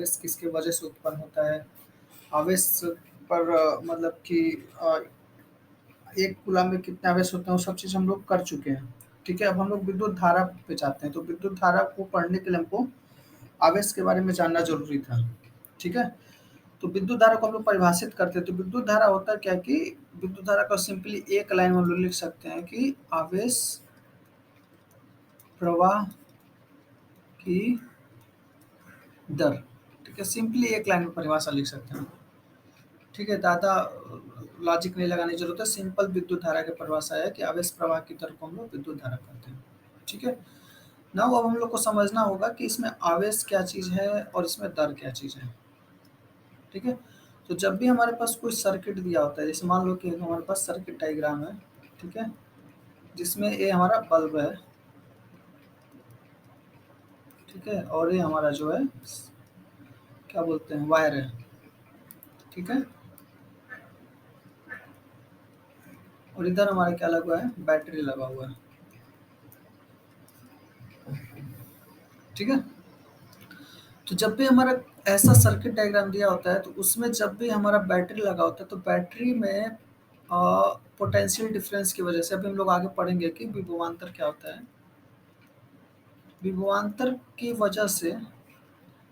आवेश किसके वजह से उत्पन्न होता है, आवेश पर मतलब कि 1 कूलम्ब में कितने आवेश होते हैं, वो सब चीज़ हम लोग कर चुके हैं। ठीक है, अब हम लोग विद्युत धारा पे जाते हैं, तो विद्युत धारा को पढ़ने के लिए हमको आवेश के बारे में जानना ज़रूरी था। ठीक है? तो विद्युत धारा को हम लोग परिभाषित करते हैं, तो विद्युत धारा होता क्या है कि विद्युत धारा को सिंपली एक लाइन में हम लोग लिख सकते हैं कि आवेश प्रवाह की दर। ठीक है, सिंपली एक लाइन में परिभाषा लिख सकते हैं। ठीक है, ज़्यादा लॉजिक नहीं लगाने की जरूरत है, सिंपल विद्युत धारा की परिभाषा है कि आवेश प्रवाह की दर को हम लोग विद्युत धारा कहते हैं। ठीक है, नाउ अब हम लोग को समझना होगा कि इसमें आवेश क्या चीज़ है और इसमें दर क्या चीज़ है। ठीक है, तो जब भी हमारे पास कोई सर्किट दिया होता है, जैसे मान लो कि हमारे पास सर्किट डायग्राम है, ठीक है, जिसमें ये हमारा बल्ब है, ठीक है, और ये हमारा जो है क्या बोलते हैं वायर है। ठीक है, और इधर हमारा क्या लगा हुआ है, बैटरी लगा हुआ है। ठीक है, तो जब भी हमारा ऐसा सर्किट डायग्राम दिया होता है, तो उसमें जब भी हमारा बैटरी लगा होता है, तो बैटरी में पोटेंशियल डिफरेंस की वजह से, अभी हम लोग आगे पढ़ेंगे कि विभवांतर क्या होता है। विभवांतर की वजह से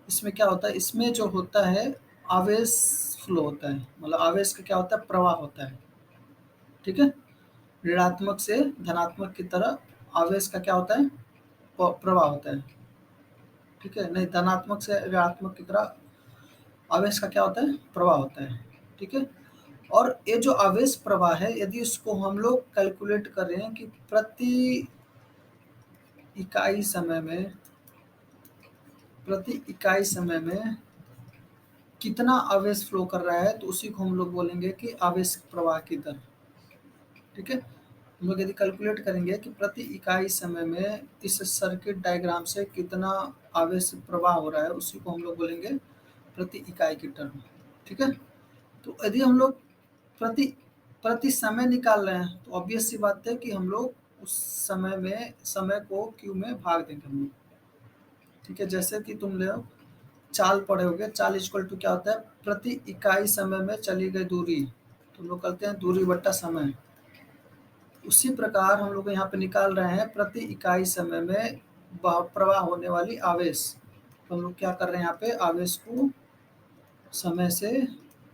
इसमें क्या होता है, इसमें जो होता है आवेश फ्लो होता है, मतलब आवेश का क्या होता है, प्रवाह होता है। ठीक है, ऋणात्मक से धनात्मक की तरह आवेश का क्या होता है, प्रवाह होता है। ठीक है, नहीं, धनात्मक से ऋणात्मक की तरह आवेश का क्या होता है, प्रवाह होता है। ठीक है, और ये जो आवेश प्रवाह है, यदि इसको हम लोग कैलकुलेट कर रहे हैं कि प्रति इकाई समय में कितना आवेश फ्लो कर रहा है, तो उसी को हम लोग बोलेंगे कि आवेश प्रवाह की दर। ठीक है, हम लोग यदि कैलकुलेट करेंगे कि प्रति इकाई समय में इस सर्किट डायग्राम से कितना आवेश प्रवाह हो रहा है, उसी को हम लोग बोलेंगे प्रति इकाई की टर्म। ठीक है, तो यदि हम लोग प्रति प्रति समय निकाल रहे हैं, तो ऑब्वियस सी बात है कि हम लोग उस समय को क्यू में भाग देंगे हम लोग। ठीक है, जैसे कि तुम लोग चाल पढ़े होगे, चाल इक्वल टू क्या होता है, प्रति इकाई समय में चली गई दूरी, तो हम लोग कहते हैं दूरी बट्टा समय। उसी प्रकार हम लोग यहाँ पे निकाल रहे हैं प्रति इकाई समय में प्रवाह होने वाली आवेश, तो हम लोग क्या कर रहे हैं, यहाँ पे आवेश को समय से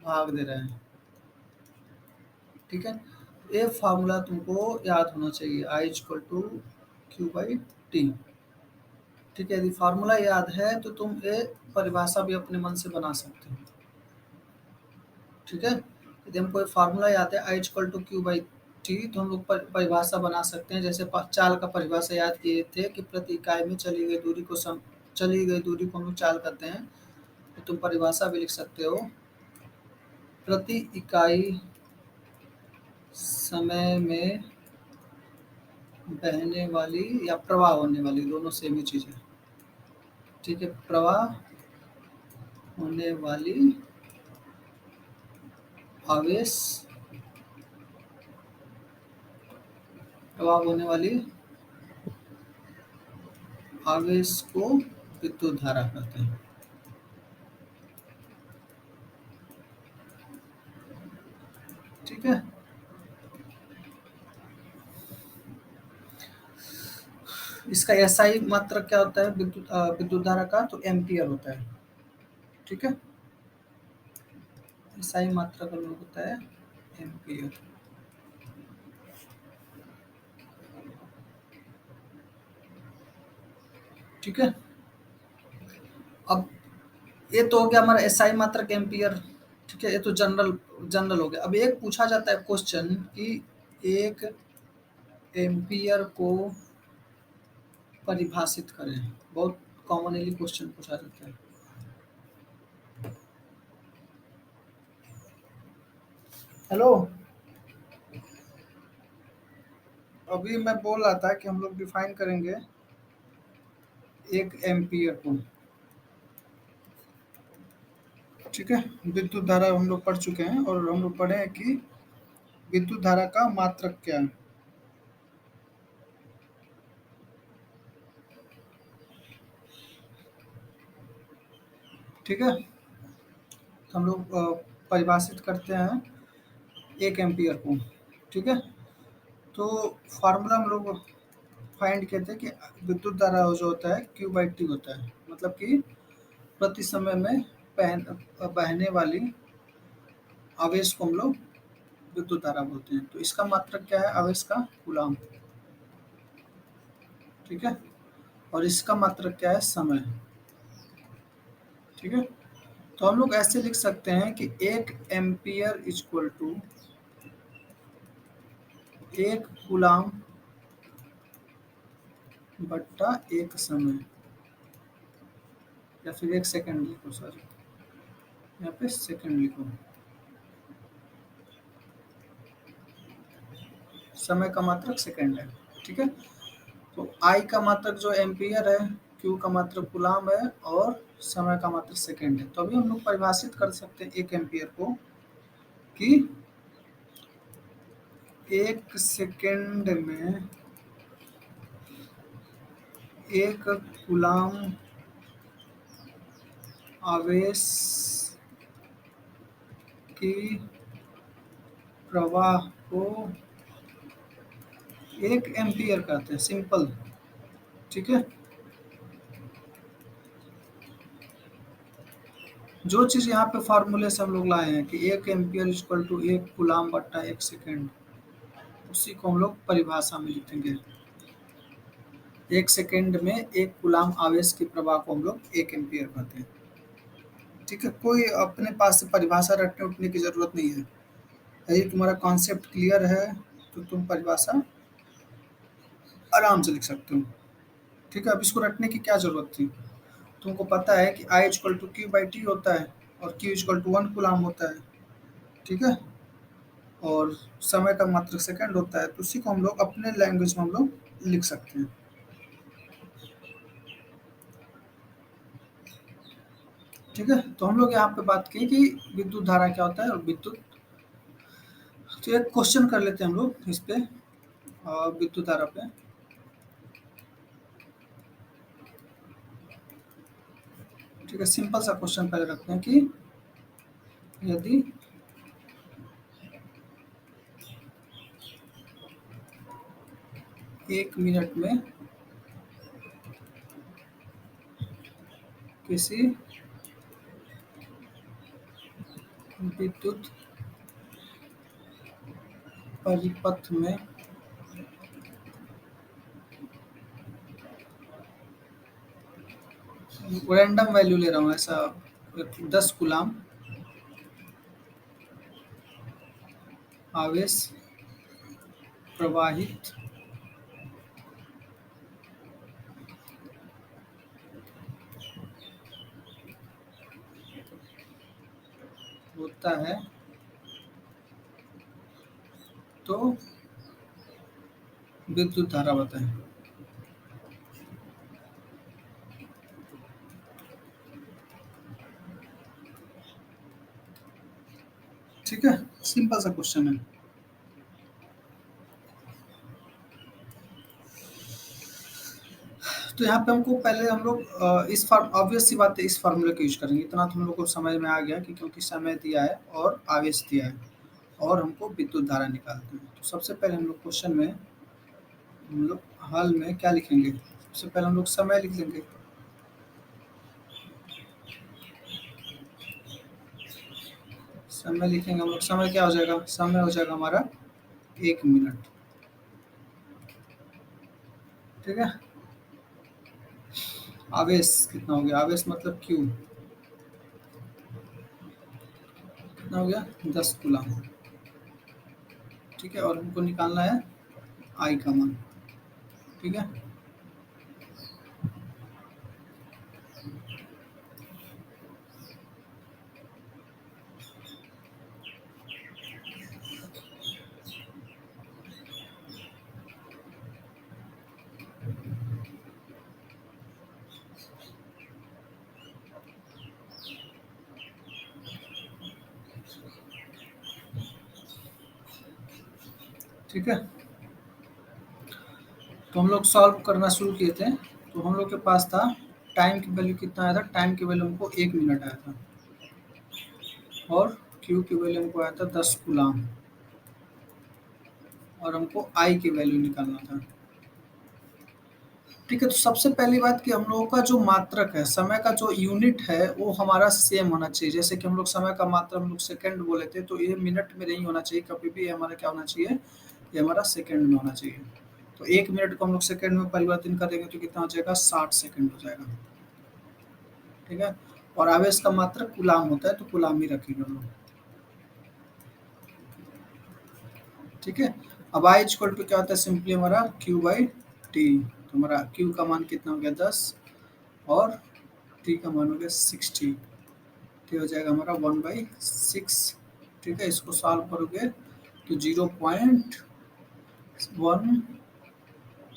भाग दे रहे हैं। ठीक है, ये फार्मूला तुमको याद होना चाहिए, I equal to q by t. ठीक है, यदि फार्मूला याद है तो तुम ये परिभाषा भी अपने मन से बना सकते हो। ठीक है, यदि हमको ये फार्मूला याद है I equal to q by t, तो हम लोग परिभाषा बना सकते हैं। जैसे चाल का परिभाषा याद किए थे कि प्रति इकाई में चली गई दूरी को हम लोग चाल कहते हैं, तो तुम परिभाषा भी लिख सकते हो, प्रति इकाई समय में बहने वाली या प्रवाह होने वाली, दोनों सेम ही चीज़ है। ठीक है, प्रवाह होने वाली आवेश, प्रवाह होने वाली आवेश को विद्युत धारा कहते हैं। ठीक है, इसका एसआई मात्रक क्या होता है विद्युत धारा का, तो एम्पियर होता है। ठीक है, एसआई मात्रक का लोग होता है एम्पियर। ठीक है, अब ये तो हो गया हमारा एसआई मात्रक एम्पियर। ठीक है, ये तो जनरल हो गया। अब एक पूछा जाता है क्वेश्चन कि एक एम्पियर को परिभाषित करें, बहुत कॉमनली क्वेश्चन पूछा जाता है। हेलो, अभी मैं बोल रहा था कि हम लोग डिफाइन करेंगे एक एम्पियर को। ठीक है, विद्युत धारा हम लोग पढ़ चुके हैं, और हम लोग पढ़े हैं कि विद्युत धारा का मात्रक क्या है। ठीक है, तो हम लोग परिभाषित करते हैं 1 एम्पीयर को। ठीक है, तो फार्मूला हम लोग फाइंड किए थे कि विद्युत धारा जो होता है Q/T होता है, मतलब कि प्रति समय में बहने वाली आवेश को हम लोग विद्युत धारा बोलते हैं। तो इसका मात्रक क्या है आवेश का? कूलाम। ठीक है, और इसका मात्रक क्या है? समय। ठीक है, तो हम लोग ऐसे लिख सकते हैं कि 1 एम्पियर इक्वल टू 1 कूलाम बट्टा 1 समय, या फिर 1 सेकंड लिखो, सॉरी यहाँ पे सेकंड लिखो। समय का मात्रक सेकंड है। ठीक है, तो आई का मात्रक जो एम्पियर है, क्यू का मात्रक कूलाम है, और समय का मात्रक सेकंड है। तो अभी हम लोग परिभाषित कर सकते हैं 1 एम्पियर को कि 1 सेकंड में 1 कूलाम आवेश की प्रवाह को 1 एम्पियर कहते हैं, सिंपल। ठीक है, जो चीज़ यहाँ पे फार्मूले से हम लोग लाए हैं कि 1 एम्पियर इक्वल टू 1 कूलाम बट्टा 1 सेकेंड, उसी को हम लोग परिभाषा में लिखेंगे। 1 सेकेंड में 1 कूलाम आवेश की प्रवाह को हम लोग 1 एम्पियर कहते हैं। ठीक है, कोई अपने पास से परिभाषा रटने उठने की जरूरत नहीं है। यदि तुम्हारा कॉन्सेप्ट क्लियर है तो तुम परिभाषा आराम से लिख सकते हो। ठीक है, अब इसको रटने की क्या जरूरत थी? तुमको पता है कि आई इक्वल टू Q/T होता है और Q इक्वल टू 1 कूलाम होता है। ठीक है, और समय का मात्रक सेकंड होता है, तो उसी को हम लोग अपने लैंग्वेज में हम लोग लिख सकते हैं। ठीक है, तो हम लोग यहाँ पे बात की कि विद्युत धारा क्या होता है और विद्युत, तो एक क्वेश्चन कर लेते हैं हम लोग इस पे, विद्युत धारा पे। ठीक है, सिंपल सा क्वेश्चन पहले रखते हैं कि यदि 1 मिनट में किसी विद्युत परिपथ में रैंडम वैल्यू ले रहा हूँ ऐसा, 10 कूलाम आवेश प्रवाहित होता है तो विद्युत धारा बताएं। ठीक है, सिंपल सा क्वेश्चन है। तो यहाँ पे हमको पहले हम लोग इस फार्म, ऑब्वियस सी बात है, इस फार्मूले का यूज करेंगे। इतना तो हम लोग को समझ में आ गया कि क्योंकि समय दिया है और आवेश दिया है और हमको विद्युत धारा निकालते हैं। तो सबसे पहले हम लोग क्वेश्चन में हम लोग हल में क्या लिखेंगे? सबसे पहले हम लोग समय लिख लेंगे। समय लिखेंगे हम लोग, समय क्या हो जाएगा? समय हो जाएगा हमारा 1 मिनट। ठीक है, आवेश कितना हो गया? आवेश मतलब क्यू, कितना हो गया? 10 कूलम। ठीक है, और हमको निकालना है आई का मान। ठीक है, ठीक है, तो हम लोग सॉल्व करना शुरू किए थे। तो हम लोग के पास था टाइम की वैल्यू कितना आया था, टाइम की वैल्यू हमको 1 मिनट आया था, और क्यू की वैल्यू हमको आया था 10 कूलाम, और हमको आई की वैल्यू निकालना था। ठीक है, तो सबसे पहली बात कि हम लोगों का जो मात्रक है, समय का जो यूनिट है, वो हमारा सेम होना चाहिए। जैसे कि हम लोग समय का मात्रक हम लोग सेकंड बोले थे, तो ये मिनट में नहीं होना चाहिए, कभी भी हमारा क्या होना चाहिए, ये हमारा सेकंड में होना चाहिए। तो 1 मिनट को हम लोग सेकंड में परिवर्तन करेंगे तो कितना हो जाएगा, 60 सेकंड हो जाएगा। ठीक है, और आवेश का मात्रक कूलाम होता है, तो कूलाम ही रखेंगे हम लोग। ठीक है, अब आई इक्वल टू क्या होता है, सिंपली हमारा क्यू बाई टी। तो हमारा क्यू का मान कितना हो गया, 10, और टी का मान हो गया 60। तो हो जाएगा हमारा 1/6। ठीक है, इसको सॉल्व करोगे तो 0.1,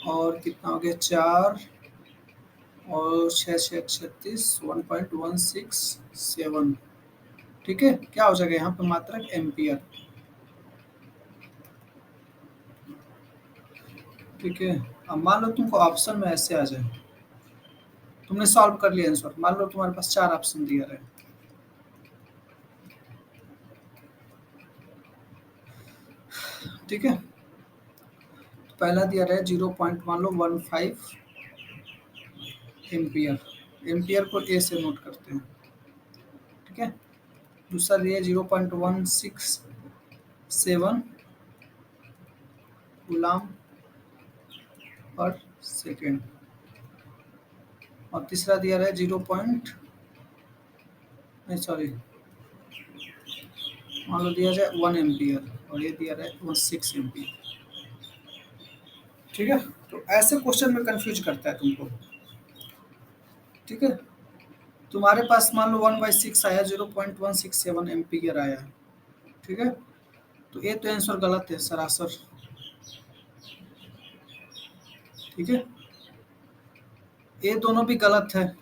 और कितना हो गया 4, और 6 6 36, 1.167। ठीक है, क्या हो जाएगा यहाँ पे मात्रक एम्पियर। ठीक है, अब मान लो तुमको ऑप्शन में ऐसे आ जाए, तुमने सॉल्व कर लिया आंसर, मान लो तुम्हारे पास 4 ऑप्शन दिया रहे। ठीक है, तो पहला दिया रहे 0. मान लो 15 एम्पियर। एम्पियर को ए से नोट करते हैं। ठीक है, दूसरा दिया 0.167 गुलाम पर सेकेंड, और तीसरा दिया रहा है 0. नहीं सॉरी, मान लो दिया जाए 1 एम्पियर, और ये दिया रहा है 6 एम्पियर। ठीक है, तो ऐसे क्वेश्चन में कंफ्यूज करता है तुमको। ठीक है, तुम्हारे पास मान लो 1/6 आया, 0.167 एम्पियर आया। ठीक है, तो ये तो आंसर गलत है सरासर। ठीक है, ये दोनों भी गलत है,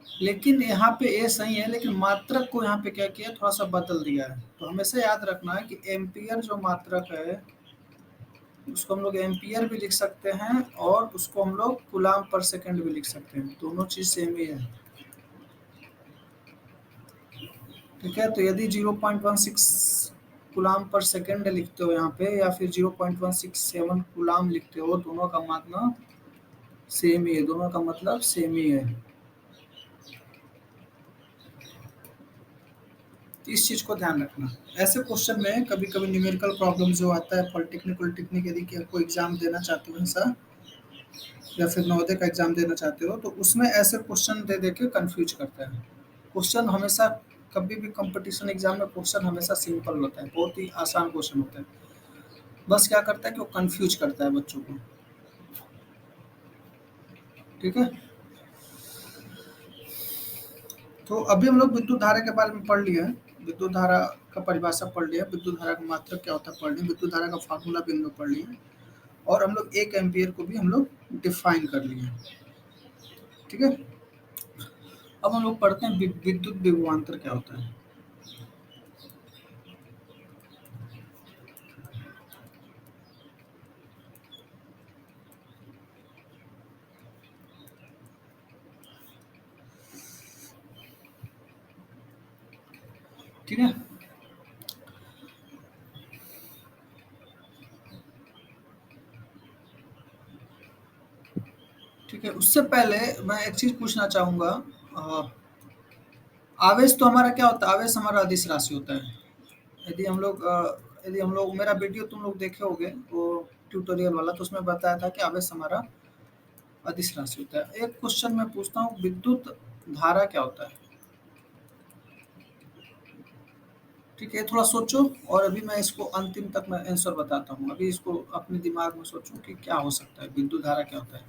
लेकिन यहाँ पे ए सही है, लेकिन मात्रक को यहाँ पे क्या किया, थोड़ा सा बदल दिया है। तो हमेशा याद रखना है कि एम्पियर जो मात्रक है, उसको हम लोग एम्पियर भी लिख सकते हैं, और उसको हम लोग कूलाम पर सेकंड भी लिख सकते हैं, दोनों चीज सेम ही है। ठीक है, तो यदि 0.16 कूलाम पर सेकंड लिखते हो यहाँ पे, या फिर 0.167 कूलाम लिखते हो, दोनों का मतलब सेम ही है, दोनों का मतलब सेम ही है। तो इस चीज को ध्यान रखना। ऐसे क्वेश्चन में कभी कभी न्यूमेरिकल प्रॉब्लम जो आता है, पॉलिटेक्निक यदि कोई एग्जाम देना चाहते हो ऐसा, या फिर नवोदय का एग्जाम देना चाहते हो, तो उसमें ऐसे क्वेश्चन दे दे के कन्फ्यूज करता है। क्वेश्चन हमेशा, कभी भी कंपटीशन एग्जाम में क्वेश्चन हमेशा सिंपल होता है, बहुत ही आसान क्वेश्चन होता है, बस क्या करता है कि वो कन्फ्यूज करता है बच्चों को। ठीक है, तो अभी हम लोग विद्युत धारा के बारे में पढ़ लिए हैं, विद्युत धारा का परिभाषा पढ़ लिया, विद्युत धारा का मात्रक क्या होता है पढ़ लिया, विद्युत धारा का फार्मूला भी हम लोग पढ़ लिए, और हम लोग 1 एम्पियर को भी हम लोग डिफाइन कर लिए। ठीक है, अब हम लोग पढ़ते हैं विद्युत विभवांतर क्या होता है। ठीक है, ठीक है, उससे पहले मैं एक चीज पूछना चाहूंगा। अ, आवेश तो हमारा क्या होता है, आवेश हमारा अदिश राशि होता है। यदि हम लोग मेरा वीडियो तुम लोग देखे होगे वो ट्यूटोरियल वाला, तो उसमें बताया था कि आवेश हमारा अदिश राशि होता है। एक क्वेश्चन मैं पूछता हूँ, विद्युत धारा क्या होता है। ठीक है, थोड़ा सोचो, और अभी मैं इसको अंतिम तक मैं आंसर बताता हूँ। अभी इसको अपने दिमाग में सोचो कि क्या हो सकता है, विद्युत धारा क्या होता है।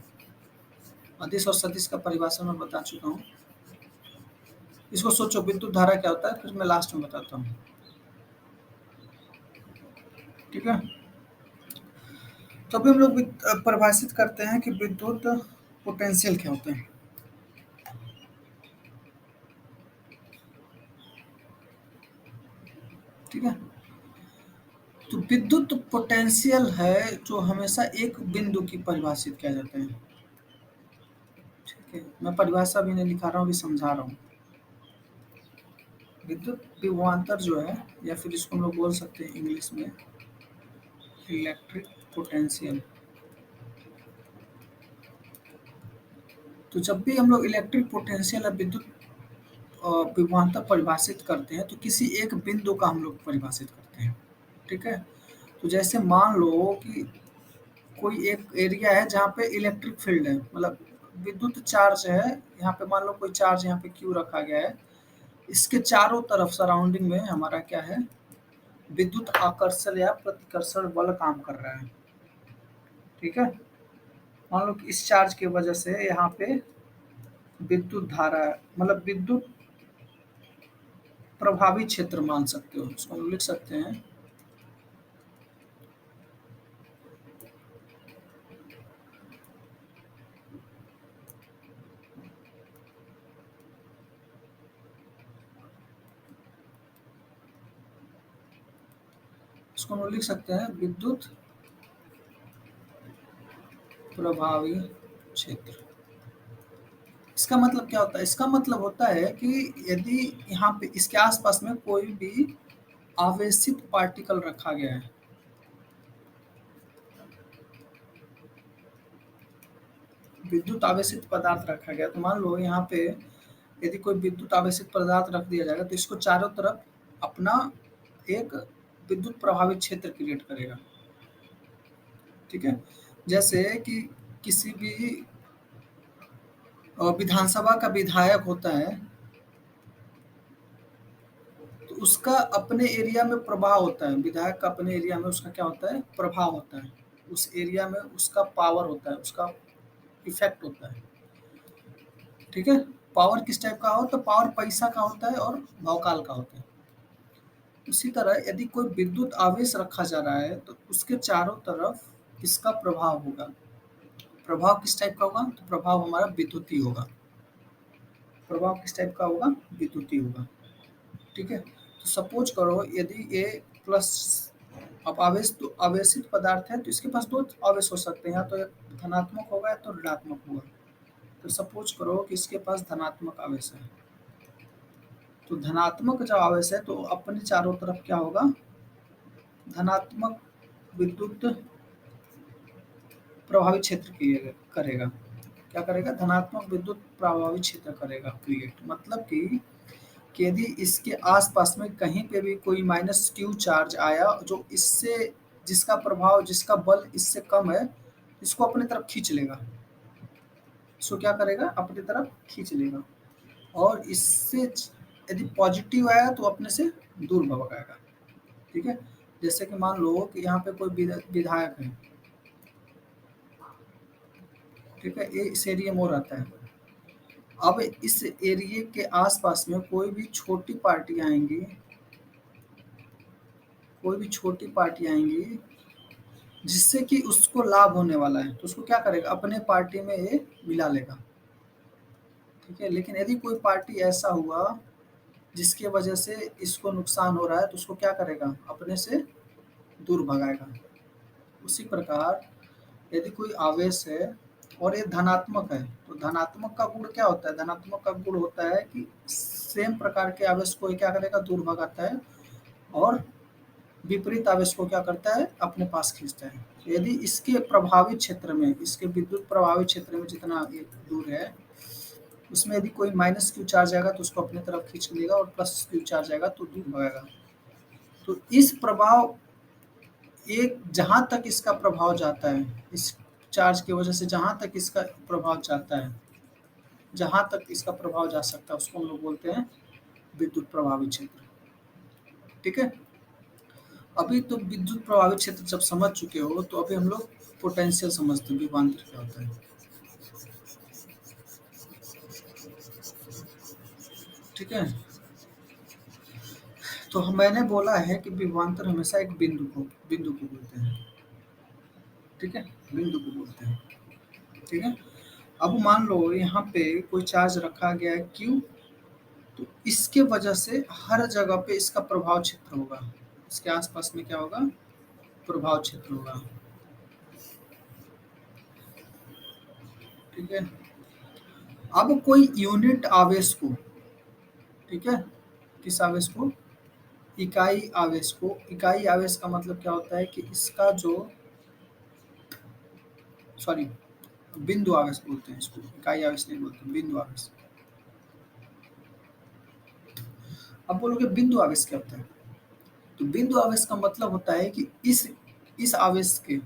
अदिश और सदिश का परिभाषा मैं बता चुका हूँ, इसको सोचो विद्युत धारा क्या होता है, फिर मैं लास्ट में बताता हूँ। ठीक है, तो अभी हम लोग परिभाषित करते हैं कि विद्युत पोटेंशियल क्या होता है। ठीक है, तो विद्युत पोटेंशियल है जो हमेशा एक बिंदु की परिभाषित किया जाता है। ठीक है, मैं परिभाषा भी नहीं लिखा रहा हूँ, अभी समझा रहा हूँ। विद्युत विभवांतर जो है, या फिर इसको हम लोग बोल सकते हैं इंग्लिश में इलेक्ट्रिक पोटेंशियल। तो जब भी हम लोग इलेक्ट्रिक पोटेंशियल या विद्युत विभवांतर परिभाषित करते हैं तो किसी एक बिंदु का हम लोग परिभाषित करते हैं। ठीक है, तो जैसे मान लो कि कोई एक एरिया है जहाँ पे इलेक्ट्रिक फील्ड है, मतलब विद्युत चार्ज है, यहाँ पे मान लो कोई चार्ज यहाँ पे क्यू रखा गया है, इसके चारों तरफ सराउंडिंग में हमारा क्या है, विद्युत आकर्षण या प्रतिकर्षण बल काम कर रहा है। ठीक है, मान लो कि इस चार्ज की वजह से यहाँ पे विद्युत धारा, मतलब विद्युत प्रभावी क्षेत्र मान सकते हो, इसको हम लिख सकते हैं इसको हम लिख सकते हैं विद्युत प्रभावी क्षेत्र। इसका मतलब क्या होता है, इसका मतलब होता है कि यदि यहाँ पे इसके आसपास में कोई भी आवेशित पार्टिकल रखा गया है, विद्युत आवेशित पदार्थ रखा गया, तो मान लो यहाँ पे यदि कोई विद्युत आवेशित पदार्थ रख दिया जाएगा तो इसको चारों तरफ अपना एक विद्युत प्रभावित क्षेत्र क्रिएट करेगा। ठीक है, जैसे कि किसी भी विधानसभा का विधायक होता है तो उसका अपने एरिया में प्रभाव होता है, विधायक का अपने एरिया में उसका क्या होता है, प्रभाव होता है, उस एरिया में उसका पावर होता है, उसका इफेक्ट होता है। ठीक है, पावर किस टाइप का हो, तो पावर पैसा का होता है और भौकाल का होता है। उसी तरह यदि कोई विद्युत आवेश रखा जा रहा है तो उसके चारों तरफ किसका प्रभाव होगा, प्रभाव किस टाइप का होगा, तो प्रभाव हमारा विद्युतीय होगा, प्रभाव किस टाइप का होगा, विद्युतीय होगा। ठीक है, तो सपोज करो यदि ए प्लस, अब आवेश तो आवेशित पदार्थ है तो इसके पास दो आवेश हो सकते हैं, या तो एक धनात्मक होगा या तो ऋणात्मक होगा। तो सपोज करो कि इसके पास धनात्मक आवेश है, तो धनात्मक जब आवेश है तो अपने चारों तरफ क्या होगा, धनात्मक विद्युत प्रभावी क्षेत्र करेगा, क्या करेगा, धनात्मक विद्युत प्रभावी क्षेत्र करेगा क्रिएट। मतलब कि यदि इसके आसपास में कहीं पे भी कोई माइनस क्यू चार्ज आया जो इससे, जिसका प्रभाव, जिसका बल इससे कम है, इसको अपनी तरफ खींच लेगा, इसको क्या करेगा, अपनी तरफ खींच लेगा। और इससे यदि पॉजिटिव आया तो अपने से दूर भगाएगा। ठीक है, जैसे कि मान लो कि यहाँ पे कोई विधायक है, ठीक है, ये इस एरिया में वो रहता है। अब इस एरिया के आसपास में कोई भी छोटी पार्टी आएंगी, कोई भी छोटी पार्टी आएंगी जिससे कि उसको लाभ होने वाला है, तो उसको क्या करेगा, अपने पार्टी में ये मिला लेगा। ठीक है, लेकिन यदि कोई पार्टी ऐसा हुआ जिसकी वजह से इसको नुकसान हो रहा है तो उसको क्या करेगा, अपने से दूर भगाएगा। उसी प्रकार यदि कोई आवेश है और ये धनात्मक है, तो धनात्मक का गुण क्या होता है, धनात्मक का गुण होता है कि सेम प्रकार के आवेश को ये क्या करेगा, दूर भगाता है, और विपरीत आवेश को क्या करता है, अपने पास खींचता है। यदि इसके प्रभावित क्षेत्र में, इसके विद्युत प्रभावित क्षेत्र में जितना ये दूर है उसमें यदि कोई माइनस क्यू चार्ज आएगा तो उसको अपने तरफ खींच लेगा, और प्लस क्यू चार्ज आएगा तो दूर भगाएगा। तो इस प्रभाव, एक जहां तक इसका प्रभाव जाता है, इस चार्ज की वजह से जहां तक इसका प्रभाव जाता है, जहां तक इसका प्रभाव जा सकता है उसको हम लोग बोलते हैं विद्युत प्रभावी क्षेत्र। ठीक है, अभी तो विद्युत प्रभावित क्षेत्र जब समझ चुके हो तो अभी हम लोग पोटेंशियल समझते हैं, विभवांतर क्या होता है। ठीक है, तो मैंने बोला है कि विभवांतर हमेशा एक बिंदु को बोलते हैं। ठीक है, बिंदु को बोलते हैं। ठीक है, अब मान लो यहाँ पे कोई चार्ज रखा गया है क्यू, तो इसके वजह से हर जगह पे इसका प्रभाव क्षेत्र होगा, इसके आसपास में क्या होगा, प्रभाव क्षेत्र होगा। ठीक है, अब कोई यूनिट आवेश को, ठीक है, किस आवेश को, इकाई आवेश को, इकाई आवेश का मतलब क्या होता है कि इसका जो, सॉरी, बिंदु आवेश बोलते हैं इसको, इकाई आवेश नहीं बोलते, बिंदु आवेश। अब बोलोगे बिंदु आवेश क्या होता है, तो बिंदु आवेश का मतलब होता है कि इस आवेश के,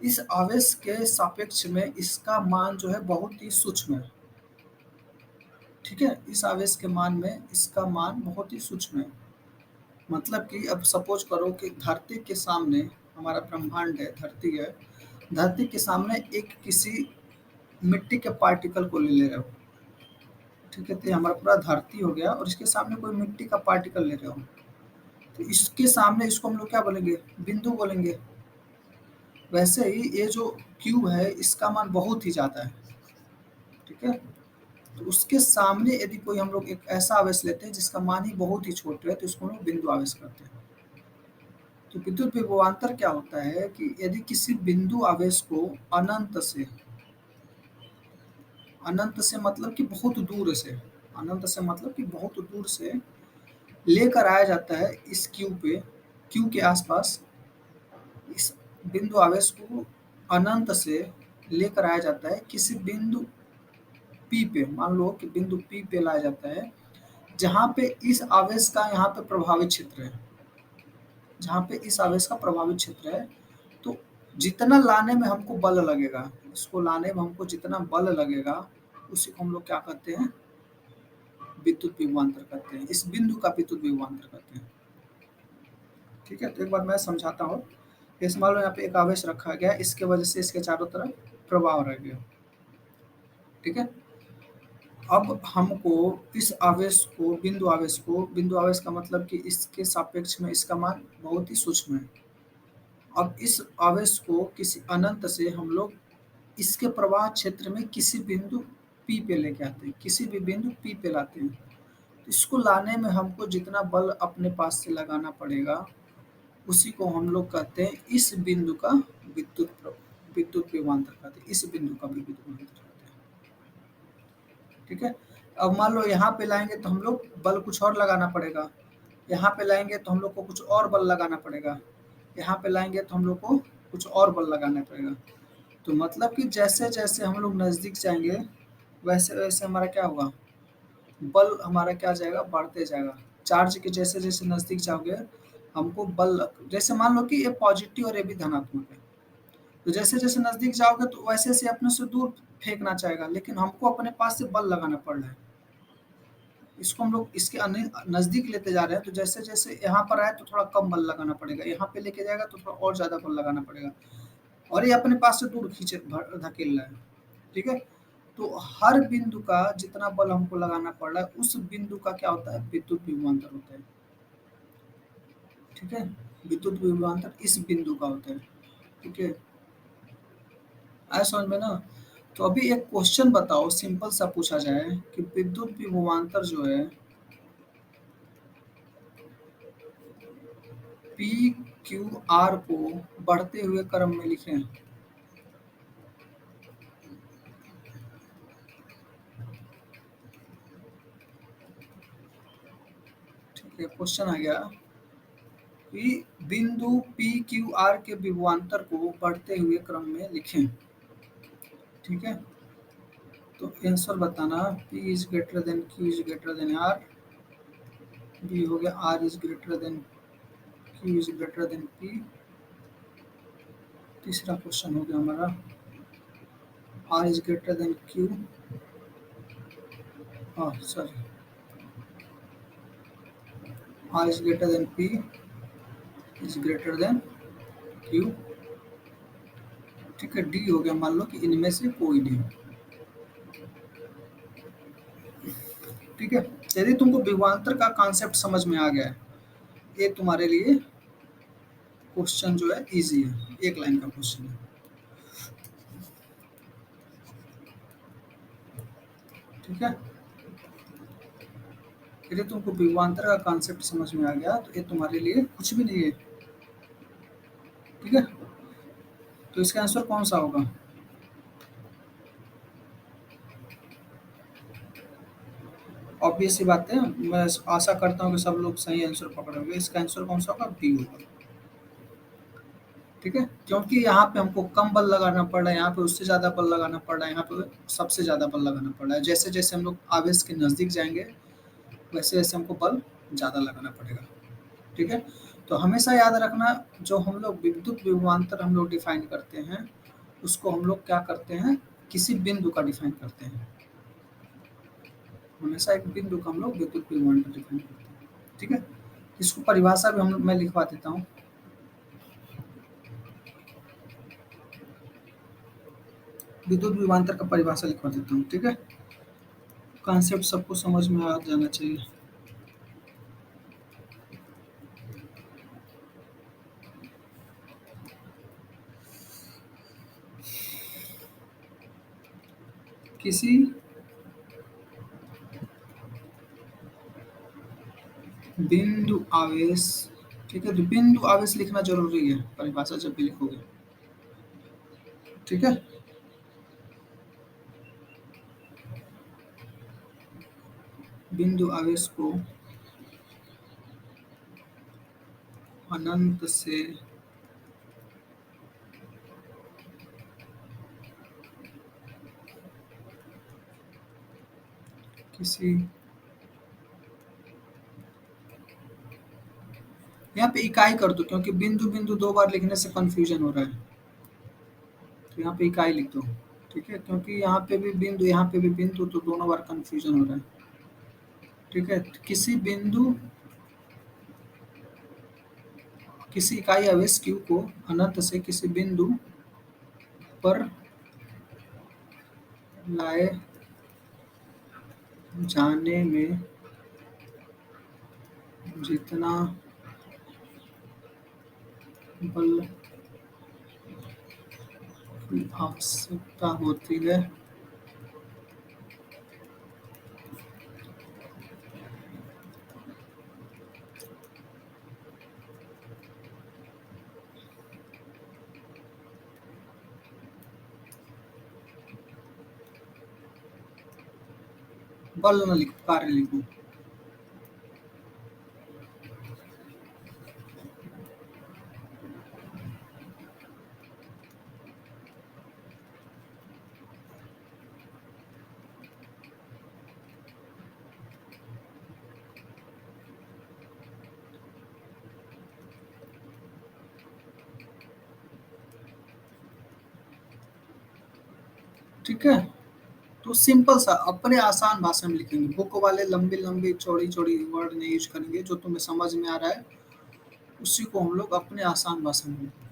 इस आवेश के सापेक्ष में इसका मान जो है बहुत ही सूक्ष्म है, ठीक है, इस आवेश के मान में इसका मान बहुत ही सूक्ष्म है। मतलब कि अब सपोज करो कि धरती के सामने, हमारा ब्रह्मांड है, धरती है, धरती के सामने एक किसी मिट्टी के पार्टिकल को ले रहे हो, ठीक है, तो ये हमारा पूरा धरती हो गया और इसके सामने कोई मिट्टी का पार्टिकल ले रहे हो, तो इसके सामने इसको हम लोग क्या बोलेंगे, बिंदु बोलेंगे। वैसे ही ये जो क्यू है इसका मान बहुत ही ज़्यादा है, ठीक है, तो उसके सामने यदि कोई हम लोग एक ऐसा आवेश लेते हैं जिसका मान ही बहुत ही छोटे है, तो इसको हम लोग बिंदु आवेश करते हैं। तो विद्युत विभवांतर क्या होता है कि यदि किसी बिंदु आवेश को अनंत से, अनंत से मतलब कि बहुत दूर से, अनंत से मतलब कि बहुत दूर से लेकर आया जाता है इस क्यू पे, क्यू के आसपास, इस बिंदु आवेश को अनंत से लेकर आया जाता है किसी बिंदु पी पे, मान लो कि बिंदु पी पे लाया जाता है, जहाँ पे इस आवेश का यहाँ पे प्रभावित क्षेत्र है, जहाँ पे इस आवेश का प्रभावित क्षेत्र है, तो जितना लाने में हमको बल लगेगा, इसको लाने में हमको जितना बल लगेगा, उसी को हम लोग क्या कहते हैं, विद्युत विभवांतर कहते हैं, इस बिंदु का विद्युत विभवांतर कहते हैं। ठीक है, तो एक बार मैं समझाता हूँ। इस मान लो यहाँ पे एक आवेश रखा गया, इसके वजह से इसके चारों तरफ प्रभाव रह गया, ठीक है। अब हमको इस आवेश को, बिंदु आवेश को, बिंदु आवेश का मतलब कि इसके सापेक्ष में इसका मान बहुत ही सूक्ष्म है। अब इस आवेश को किसी अनंत से हम लोग इसके प्रवाह क्षेत्र में किसी बिंदु पी पे लेके आते हैं, किसी भी बिंदु पी पे लाते हैं, तो इसको लाने में हमको जितना बल अपने पास से लगाना पड़ेगा, उसी को हम लोग कहते हैं इस बिंदु का विद्युत विभवांतर कहते हैं, इस बिंदु का विद्युत विभवांतर कहते हैं, ठीक है। अब मान लो यहाँ पे लाएंगे तो हम लोग बल कुछ और लगाना पड़ेगा, यहाँ पे लाएंगे तो हम लोग को कुछ और बल लगाना पड़ेगा, यहाँ पे लाएंगे तो हम लोग को कुछ और बल लगाना पड़ेगा। तो मतलब कि जैसे जैसे हम लोग नज़दीक जाएंगे, वैसे वैसे हमारा क्या होगा, बल हमारा क्या जाएगा, बढ़ते जाएगा। चार्ज के जैसे जैसे नज़दीक जाओगे, हमको बल, जैसे मान लो कि ये पॉजिटिव और ये भी धनात्मक है, तो जैसे जैसे नज़दीक जाओगे तो वैसे वैसे अपने से दूर फेंकना चाहेगा, लेकिन हमको अपने पास से बल लगाना पड़ रहा है। इसको हम लोग इसके नज़दीक लेते जा रहे हैं, तो जैसे जैसे यहाँ पर आए तो थोड़ा कम बल लगाना पड़ेगा, यहाँ पे लेके जाएगा तो थोड़ा और ज़्यादा बल लगाना पड़ेगा, और ये अपने पास से दूर खींचे धकेल रहा है, ठीक है। तो हर बिंदु का जितना बल हमको लगाना पड़ रहा है, उस बिंदु का क्या होता है, विद्युत विभवांतर होता है, ठीक है। विद्युत विभवांतर इस बिंदु का होता है, ठीक है, आया समझ में ना। तो अभी एक क्वेश्चन बताओ, सिंपल सा पूछा जाए कि विद्युत विभवांतर जो है पी क्यू आर को बढ़ते हुए क्रम में लिखें। ठीक है, क्वेश्चन आ गया कि बिंदु पी क्यू आर के विभवांतर को बढ़ते हुए क्रम में लिखें, ठीक है। तो आंसर बताना, P is greater than Q is greater than R, B हो गया R is greater than Q is greater than P। तीसरा क्वेश्चन हो गया हमारा R is greater than Q, sorry, R is greater than P is greater than Q, ठीक है। D हो गया, मान लो कि इनमें से कोई नहीं, ठीक है। यदि तुमको विभवांतर का कॉन्सेप्ट समझ में आ गया है, ये तुम्हारे लिए क्वेश्चन जो है इजी है, एक लाइन का क्वेश्चन है, ठीक है। यदि तुमको विभवांतर का कॉन्सेप्ट समझ में आ गया तो ये तुम्हारे लिए कुछ भी नहीं है, ठीक है। तो इसका आंसर कौन सा होगा, ऑब्वियस सी बात है, मैं आशा करता हूँ कि सब लोग सही आंसर पकड़ोगे। इसका आंसर कौन सा होगा? बी होगा। ठीक है, क्योंकि यहाँ पे हमको कम बल लगाना पड़ रहा है, यहाँ पे उससे ज़्यादा बल लगाना पड़ रहा है, यहाँ पे सबसे ज़्यादा बल लगाना पड़ रहा है। जैसे जैसे हम लोग आवेश के नज़दीक जाएंगे वैसे वैसे हमको बल ज़्यादा लगाना पड़ेगा। ठीक है, तो हमेशा याद रखना, जो हम लोग विद्युत विभवांतर हम लोग डिफाइन करते हैं उसको हम लोग क्या करते हैं, किसी बिंदु का डिफाइन करते हैं। हमेशा एक बिंदु का हम लोग विद्युत विभवांतर डिफाइन करते हैं। ठीक है, इसको परिभाषा भी हम मैं लिखवा देता हूँ। विद्युत विभवांतर का परिभाषा लिखवा देता हूँ। ठीक है, कॉन्सेप्ट सबको समझ में आ जाना चाहिए। किसी बिंदु आवेश, ठीक है, तो बिंदु आवेश लिखना जरूरी है परिभाषा जब भी लिखोगे। ठीक है, बिंदु आवेश को अनंत से किसी, यहाँ पे इकाई कर दो क्योंकि बिंदु बिंदु दो बार लिखने से कंफ्यूजन हो रहा है, तो यहाँ पे इकाई लिख दो। ठीक है, क्योंकि यहाँ पे भी बिंदु यहाँ पे भी बिंदु, तो दोनों बार कंफ्यूजन हो रहा है। ठीक है, तो किसी बिंदु, किसी इकाई आवेश q को अनंत से किसी बिंदु पर लाए जाने में जितना बल की आवश्यकता होती है बल न लिखो, कार्य लिखो। ठीक है, तो सिंपल सा अपने आसान भाषा में लिखेंगे, बुक वाले लंबी लंबी चौड़ी चौड़ी वर्ड नहीं यूज करेंगे, जो तुम्हें समझ में आ रहा है उसी को हम लोग अपने आसान भाषा में लिखेंगे।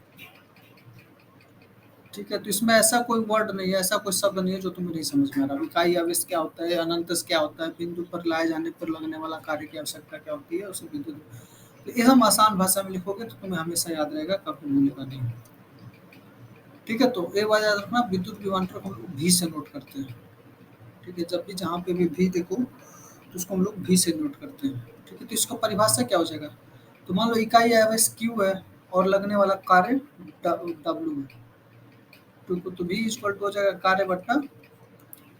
ठीक है, तो इसमें ऐसा कोई वर्ड नहीं है, ऐसा कोई शब्द नहीं है जो तुम्हें नहीं समझ में आ रहा। इकाई आवेश क्या होता है, अनंतस क्या होता है, बिंदु पर लाए जाने पर लगने वाला कार्य की आवश्यकता क्या होती है, उसे बिंदु, तो ये हम आसान भाषा में लिखोगे तो तुम्हें हमेशा याद रहेगा, कभी भूलेगा नहीं। ठीक है, तो एक बात याद रखना, विद्युत विभवांतर को हम लोग भी से नोट करते हैं। ठीक है, जब भी जहाँ पे भी देखो तो उसको हम लोग भी से नोट करते हैं। ठीक है, तो इसका परिभाषा क्या हो जाएगा, तो मान लो इकाई आवेश क्यू है और लगने वाला कार्य डब्ल्यू है, तो भी इक्वल टू हो जाएगा कार्य बट्टा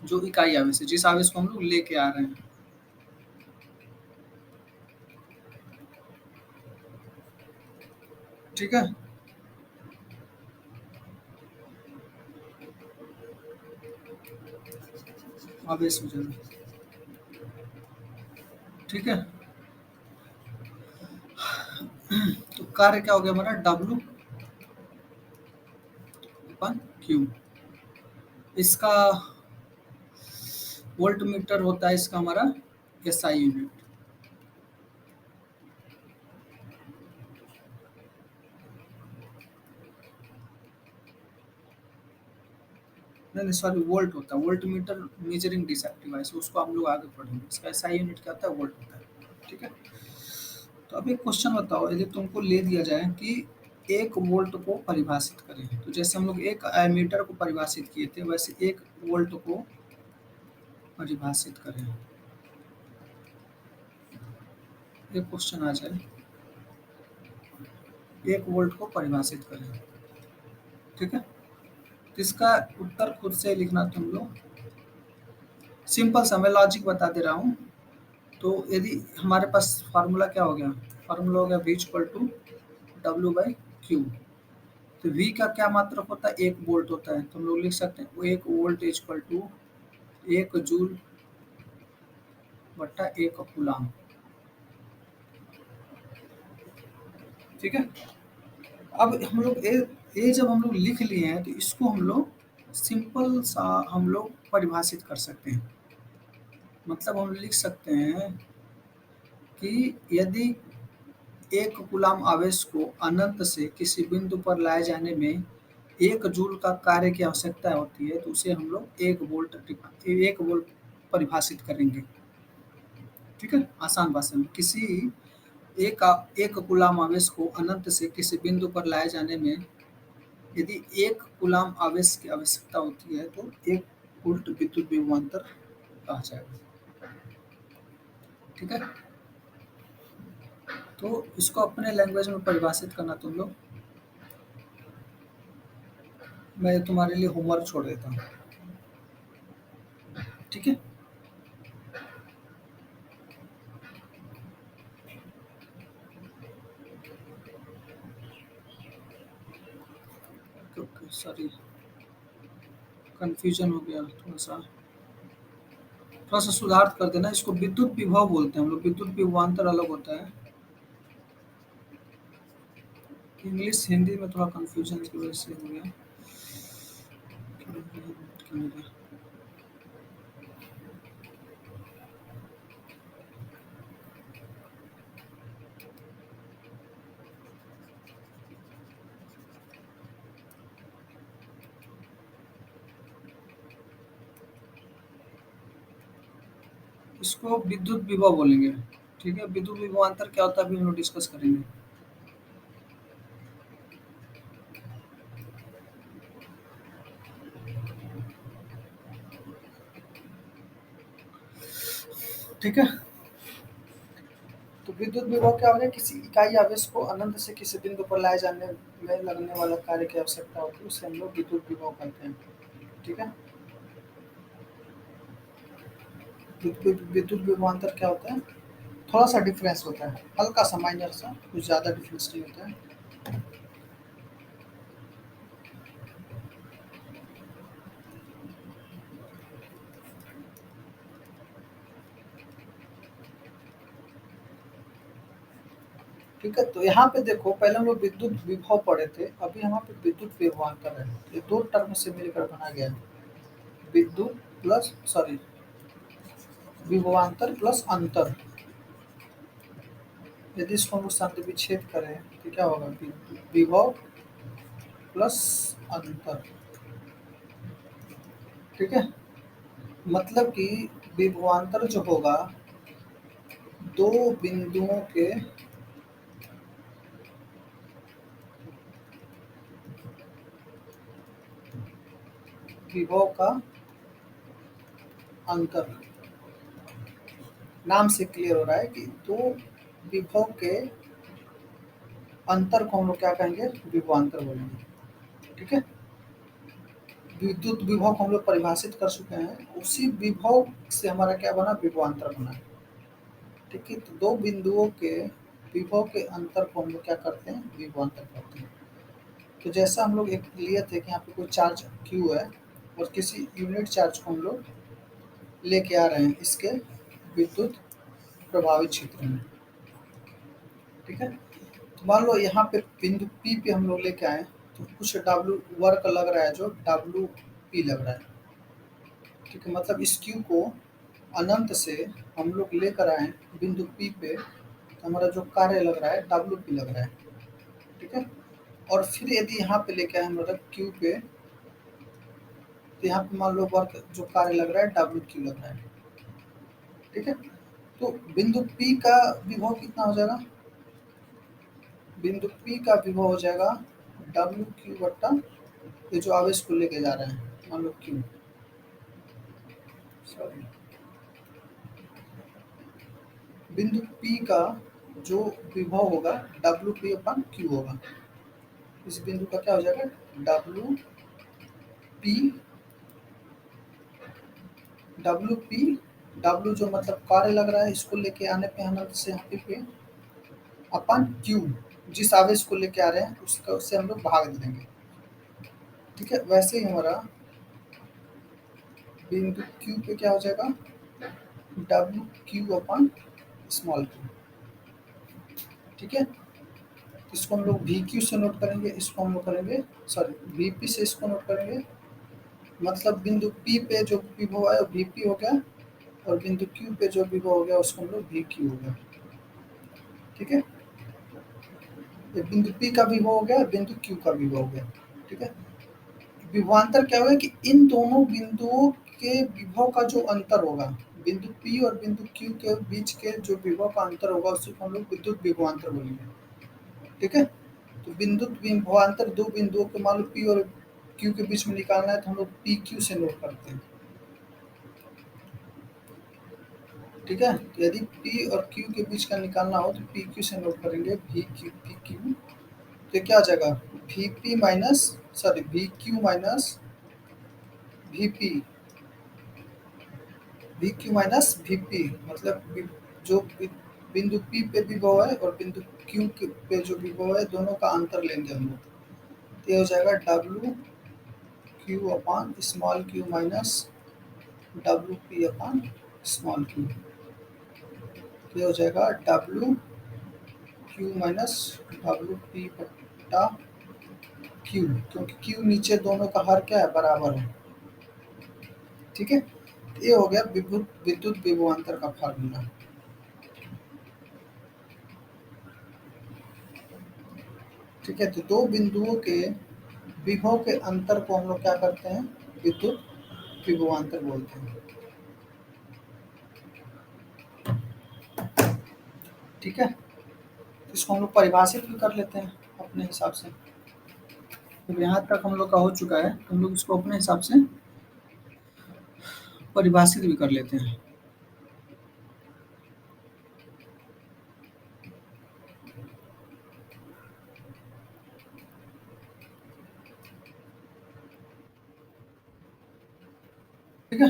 जो इकाई आवेश है, जिस आवेश को हम लोग लेके आ रहे हैं। ठीक है, आवेश हो जाएगा। ठीक है, तो कार्य क्या हो गया हमारा, डब्ल्यू अपन क्यू। इसका वोल्ट मीटर होता है इसका हमारा एसआई यूनिट। नहीं नहीं सॉरी, वोल्ट होता है, वोल्ट मीटर मेजरिंग डिवाइस, उसको हम लोग आगे पढ़ेंगे। इसका एसआई यूनिट क्या होता है, वोल्ट होता है। ठीक है, तो अब एक क्वेश्चन बताओ, यदि तुमको ले दिया जाए कि एक वोल्ट को परिभाषित करें, तो जैसे हम लोग एक एमीटर को परिभाषित किए थे वैसे एक वोल्ट को परिभाषित करें। एक क्वेश्चन आ जाए, एक वोल्ट को परिभाषित करें। ठीक है, तो इसका उत्तर खुद से लिखना तुम लोग, सिंपल सा मैं लॉजिक बता दे रहा हूँ। तो यदि हमारे पास फार्मूला क्या हो गया, फार्मूला हो गया v इक्वल टू डब्ल्यू बाई क्यू। तो v का क्या मात्रक होता है, 1 वोल्ट होता है, तो हम लोग लिख सकते हैं 1 वोल्ट इक्वल टू 1 जूल बट्टा 1 कूलाम। ठीक है। अब हम लोग ये जब हम लोग लिख लिए हैं तो इसको हम लोग सिंपल सा हम लोग परिभाषित कर सकते हैं। मतलब हम लिख सकते हैं कि यदि 1 कूलाम आवेश को अनंत से किसी बिंदु पर लाए जाने में 1 जूल का कार्य की आवश्यकता होती है तो उसे हम लोग 1 वोल्ट परिभाषित करेंगे। ठीक है, आसान भाषा में किसी एक 1 कूलाम आवेश को अनंत से किसी बिंदु पर लाए जाने में यदि 1 कूलाम आवेश की आवश्यकता होती है तो 1 वोल्ट विद्युत विभवांतर कहा जाएगा। ठीक है, तो इसको अपने लैंग्वेज में परिभाषित करना तुम लोग, मैं तुम्हारे लिए होमवर्क छोड़ देता हूँ। ठीक है, ओके सॉरी, कंफ्यूजन हो गया थोड़ा सा सुधार कर देना। इसको विद्युत विभव बोलते हैं हम लोग, विद्युत विभवांतर अलग होता है। इंग्लिश हिंदी में थोड़ा कंफ्यूजन की वजह से हो गया। इसको विद्युत विभव बोलेंगे। ठीक है, विद्युत विभवांतर क्या होता है अभी हम लोग डिस्कस करेंगे। ठीक है, तो विद्युत विभव क्या हो गया, किसी इकाई आवेश को अनंत से किसी बिंदु पर लाए जाने में लगने वाला कार्य की आवश्यकता होती है उसे हम लोग विद्युत विभव कहते हैं। ठीक है, विद्युत विभवांतर क्या होता है, थोड़ा सा डिफरेंस होता है, हल्का सा माइनर सा, कुछ ज़्यादा डिफरेंस नहीं होता है। ठीक है, तो यहाँ पे देखो पहले हम लोग विद्युत विभव पढ़े थे, अभी यहाँ पे विद्युत विभवांतर है। ये दो टर्म से मिलकर बना गया है, विद्युत प्लस सॉरी विभवांतर प्लस अंतर। यदि इसको हम लोग संधि विच्छेद करें तो क्या होगा, विभव प्लस अंतर। ठीक है, मतलब कि विभवांतर जो होगा दो बिंदुओं के विभव का अंतर। नाम से क्लियर हो रहा है कि दो विभव के अंतर को हम लोग क्या कहेंगे, विभवांतर बोलेंगे। ठीक है, विद्युत विभव को हम लोग परिभाषित कर चुके हैं, उसी विभव से हमारा क्या बना, विभवांतर बना। ठीक है, तो दो बिंदुओं के विभव के अंतर को हम लोग क्या करते हैं, विभवांतर करते हैं। तो जैसा हम लोग एक लिए थे कि यहाँ पे कोई चार्ज क्यू है और किसी यूनिट चार्ज को हम लोग लेके आ रहे हैं इसके विद्युत प्रभावित क्षेत्र में। ठीक है, तो मान लो यहाँ पे बिंदु पी पे हम लोग लेके आए तो कुछ डब्ल्यू वर्क लग रहा है जो डब्ल्यू पी लग रहा है। ठीक है, मतलब इस क्यू को अनंत से हम लोग लेकर आए बिंदु पी पे, तो हमारा जो कार्य लग रहा है डब्ल्यू पी लग रहा है। ठीक है, और फिर यदि यहाँ पे लेके आए मतलब क्यू पे, तो यहाँ पे मान लो वर्क जो कार्य लग रहा है डब्ल्यू क्यू लग रहा है। ठीक है, तो बिंदु पी का विभव कितना हो जाएगा, बिंदु पी का विभव हो जाएगा डब्ल्यू क्यू बट्टा ये जो आवेश को लेके जा रहे हैं मान लो क्यू, सॉरी बिंदु पी का जो विभव होगा डब्ल्यू पी अपन क्यू होगा। इस बिंदु का क्या हो जाएगा, डब्ल्यू पी डब्ल्यू जो मतलब कार्य लग रहा है, इसको लेके आने पे अनंत से यहाँ पे अपन क्यू जिस आवेश को लेके आ रहे हैं उसका उससे हम लोग भाग दे देंगे। ठीक है, वैसे ही हमारा बिंदु क्यू पे क्या हो जाएगा, डब्ल्यू क्यू अपन स्मॉल क्यू। ठीक है, इसको हम लोग वी क्यू से नोट करेंगे, इसको हम लोग करेंगे सॉरी वी पी से इसको नोट करेंगे। मतलब बिंदु पी पे जो विभव है वो वी पी हो गया, और बिंदु क्यू पे जो विभव हो गया उसको हम लोग वी क्यू हो गया। ठीक है, ये बिंदु पी का विभव हो गया, बिंदु क्यू का विभव हो गया। ठीक है, विभवांतर क्या होगा कि इन दोनों बिंदुओं के विभव का जो अंतर होगा, बिंदु पी और बिंदु क्यू के बीच के जो विभव का अंतर होगा उसी को हम लोग विद्युत विभवांतर बोलेंगे। ठीक है, तो विद्युत विभवांतर दो बिंदुओं के मान लो पी और क्यू के बीच में निकालना है तो हम लोग पी क्यू से नोट करते हैं। ठीक है, तो यदि पी और क्यू के बीच का निकालना हो तो पी क्यू से नोट करेंगे, वी क्यू पी क्यू। तो क्या आ जाएगा, V P minus sorry we Q minus V P, we Q minus V P मतलब जो बिंदु पी पे विभव है और बिंदु क्यू पे जो विभव है दोनों का अंतर लेंगे हम लोग। तो ये हो जाएगा डब्ल्यू क्यू अपान small Q minus W P अपान स्मॉल क्यू। तो ये हो जाएगा W Q minus W P बट्टा क्यू, क्योंकि क्यू नीचे दोनों का हर क्या है, बराबर है। ठीक है, ये हो गया विद्युत विभवांतर का फार्मूला। ठीक है, तो दो बिंदुओं के विभव के अंतर को हम लोग क्या करते हैं, विद्युत विभवांतर बोलते हैं। ठीक है, इसको हम लोग परिभाषित भी कर लेते हैं अपने हिसाब से। तो यहाँ तक हम लोग का हो चुका है, तो हम लोग इसको अपने हिसाब से परिभाषित भी कर लेते हैं। ठीक है,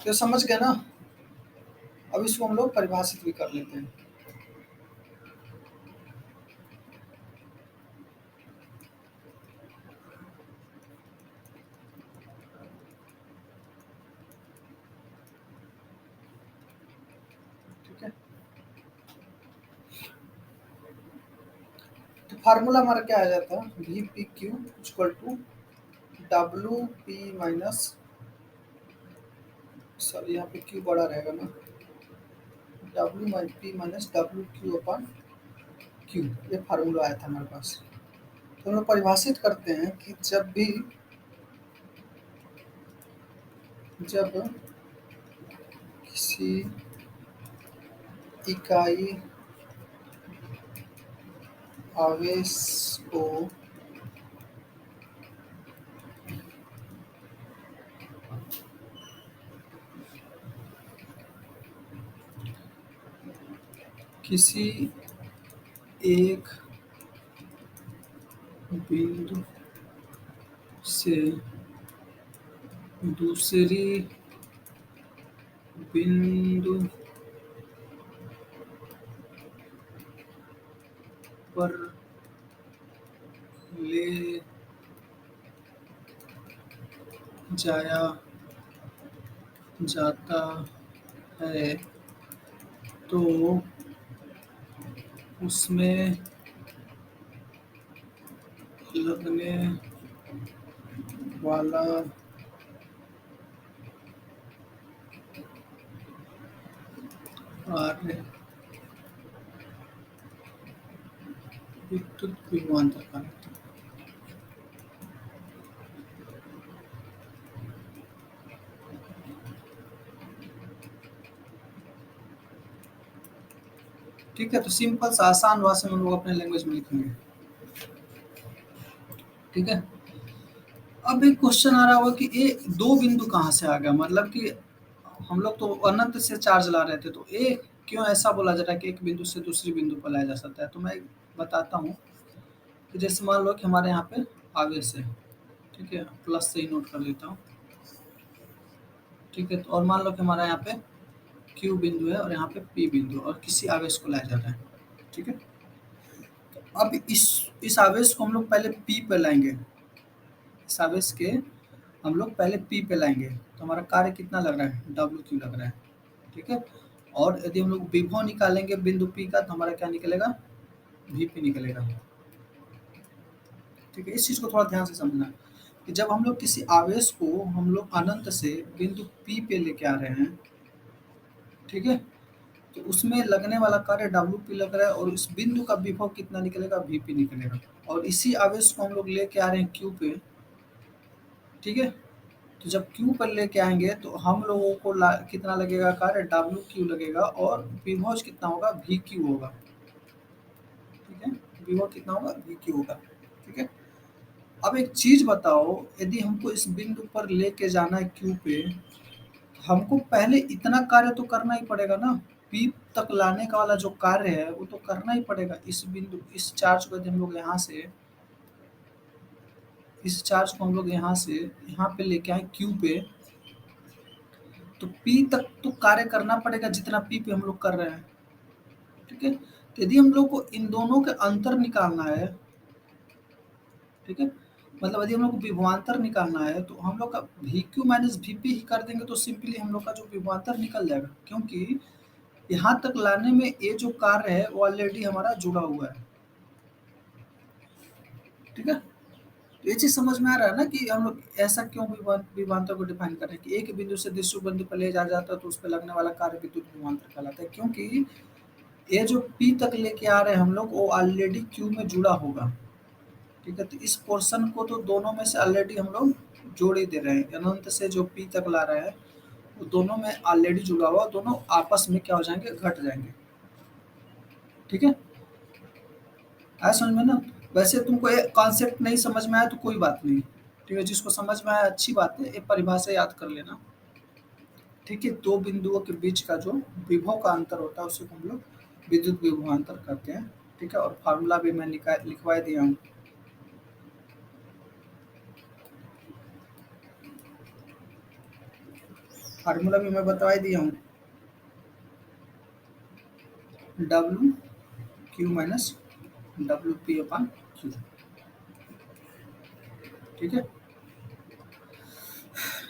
तो समझ गए ना। अब इसको हम लोग परिभाषित भी कर लेते हैं। ठीक है, तो फार्मूला हमारा क्या आ जाता है, V P Q equal to W P minus sorry यहाँ पे क्यू बड़ा रहेगा ना, W P minus W Q upon Q. ये फार्मूला आया था हमारे पास। तो हम लोग परिभाषित करते हैं कि जब किसी इकाई आवेश को किसी एक बिंदु से दूसरी बिंदु पर ले जाया जाता है तो उसमें लगने वाला कार्य विद्युत विभवांतर कहलाता है। ठीक है, तो सिंपल सा आसान भाषा में हम लोग अपने लैंग्वेज में लिखेंगे। ठीक है, अब एक क्वेश्चन आ रहा होगा कि ये दो बिंदु कहाँ से आ गया, मतलब कि हम लोग तो अनंत से चार्ज ला रहे थे, तो ए क्यों ऐसा बोला जा रहा है कि एक बिंदु से दूसरी बिंदु पर लाया जा सकता है। तो मैं बताता हूँ कि जैसे मान लो कि हमारे यहाँ पे आवेश है, ठीक है, प्लस से ही नोट कर लेता हूँ। ठीक है, तो और मान लो कि हमारा यहाँ पे Q बिंदु है और यहाँ पे P बिंदु और किसी आवेश को लाया जा रहा है। ठीक है, तो अब इस आवेश को हम लोग पहले P पे लाएंगे। इस आवेश के हम लोग पहले P पे लाएंगे, तो हमारा कार्य कितना लग रहा है, WQ लग रहा है। ठीक है, और यदि हम लोग विभव निकालेंगे बिंदु P का, तो हमारा क्या निकलेगा, VP निकलेगा। ठीक है, इस चीज़ को थोड़ा ध्यान से समझना कि जब हम लोग किसी आवेश को हम लोग अनंत से बिंदु P पे लेके आ रहे हैं, ठीक है, तो उसमें लगने वाला कार्य WP लग रहा है और उस बिंदु का विभव कितना निकलेगा, VP निकलेगा। और इसी आवेश को हम लोग लेके आ रहे हैं Q पे। ठीक है, तो जब Q पर लेके आएंगे तो हम लोगों को कितना लगेगा कार्य, WQ लगेगा और विभव कितना होगा, VQ होगा। ठीक है, विभव कितना होगा, VQ होगा। ठीक है, अब एक चीज बताओ, यदि हमको इस बिंदु पर लेके जाना है Q पे, हमको पहले इतना कार्य तो करना ही पड़ेगा ना। P तक लाने का वाला जो कार्य है वो तो करना ही पड़ेगा। इस बिंदु, इस चार्ज को यदि हम लोग यहाँ से, इस चार्ज को हम लोग यहाँ से यहाँ पे लेके आए Q पे, तो P तक तो कार्य करना पड़ेगा जितना P पे हम लोग कर रहे हैं। ठीक है, तो यदि हम लोग को इन दोनों के अंतर निकालना है, ठीक है, मतलब यदि हम लोग को विभवांतर निकालना है, तो हम लोग का VQ माइनस VP ही कर देंगे तो सिंपली हम लोग का जो विभवांतर निकल जाएगा, क्योंकि यहाँ तक लाने में ये जो कार्य है वो ऑलरेडी हमारा जुड़ा हुआ है। ठीक है, तो ये चीज समझ में आ रहा है ना कि हम लोग ऐसा क्यों विभवांतर को डिफाइन कर रहे हैं कि एक बिंदु से दूसरे बिंदु पर ले जा जाता है तो उस पर लगने वाला कार्य विद्युत विभवांतर कहलाता है, क्योंकि ये जो P तक लेके आ रहे हैं हम लोग वो ऑलरेडी Q में जुड़ा होगा। ठीक है, तो इस पोर्शन को तो दोनों में से ऑलरेडी हम लोग जोड़ ही दे रहे हैं। अनंत से जो P तक ला रहा है वो दोनों में ऑलरेडी जुड़ा हुआ, दोनों आपस में क्या हो जाएंगे, घट जाएंगे। ठीक है, आया समझ में ना। वैसे तुमको ये कॉन्सेप्ट नहीं समझ में आया तो कोई बात नहीं। ठीक है, जिसको समझ में आया अच्छी बात है, ये परिभाषा याद कर लेना। ठीक है, दो बिंदुओं के बीच का जो विभव का अंतर होता है उसी को हम लोग विद्युत विभवांतर कहते हैं। ठीक है, और फार्मूला भी मैं लिखवा दिया हूँ। फार्मूला भी मैं बता दिया हूँ, WQ minus WP upon Q। ठीक है,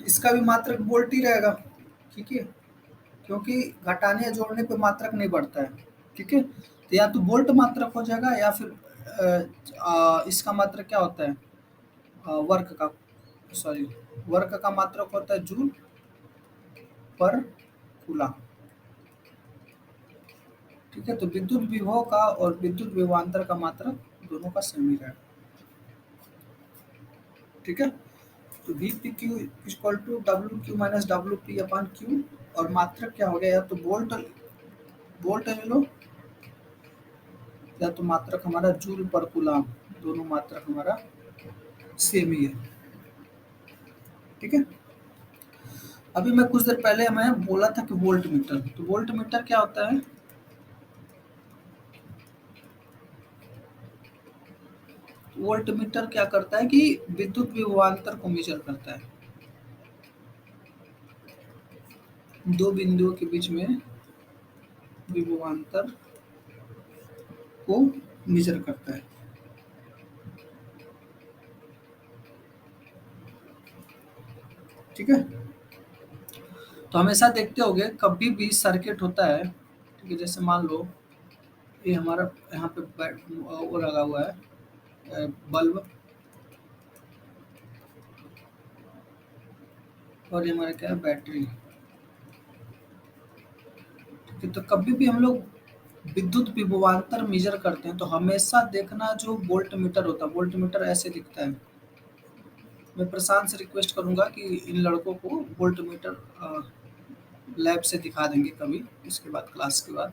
इसका भी मात्रक वोल्ट ही रहेगा। ठीक है, क्योंकि घटाने या जोड़ने पे मात्रक नहीं बढ़ता है। ठीक है, तो या तो वोल्ट मात्रक हो जाएगा या फिर इसका मात्रक क्या होता है, वर्क का, सॉरी, वर्क का मात्रक होता है जूल पर कूलम। ठीक है, तो विद्युत विभव का और विद्युत विभवांतर का मात्रक दोनों का सेम ही रहेगा। ठीक है, तो VPQ equal to WQ minus WP upon Q, और मात्रक क्या हो गया, या तो वोल्ट ले लो या तो मात्रक हमारा जूल पर कूलम, दोनों मात्रक हमारा सेम ही है। ठीक है, अभी मैं कुछ देर पहले मैं बोला था कि वोल्ट मीटर, तो वोल्ट मीटर क्या होता है, वोल्ट मीटर क्या करता है कि विद्युत विभवांतर को मेजर करता है। दो बिंदुओं के बीच में विभवांतर को मेजर करता है। ठीक है, तो हमेशा देखते होंगे कभी भी सर्किट होता है, ठीक है, जैसे मान लो ये हमारा यहाँ पे वो लगा हुआ है बल्ब, और ये हमारा क्या है, बैटरी। ठीक है, तो कभी भी हम लोग विद्युत विभवांतर मेजर करते हैं तो हमेशा देखना जो वोल्ट मीटर होता है, वोल्ट मीटर ऐसे दिखता है। मैं प्रशांत से रिक्वेस्ट करूंगा कि इन लड़कों को वोल्ट मीटर लैब से दिखा देंगे कभी इसके बाद, क्लास के बाद।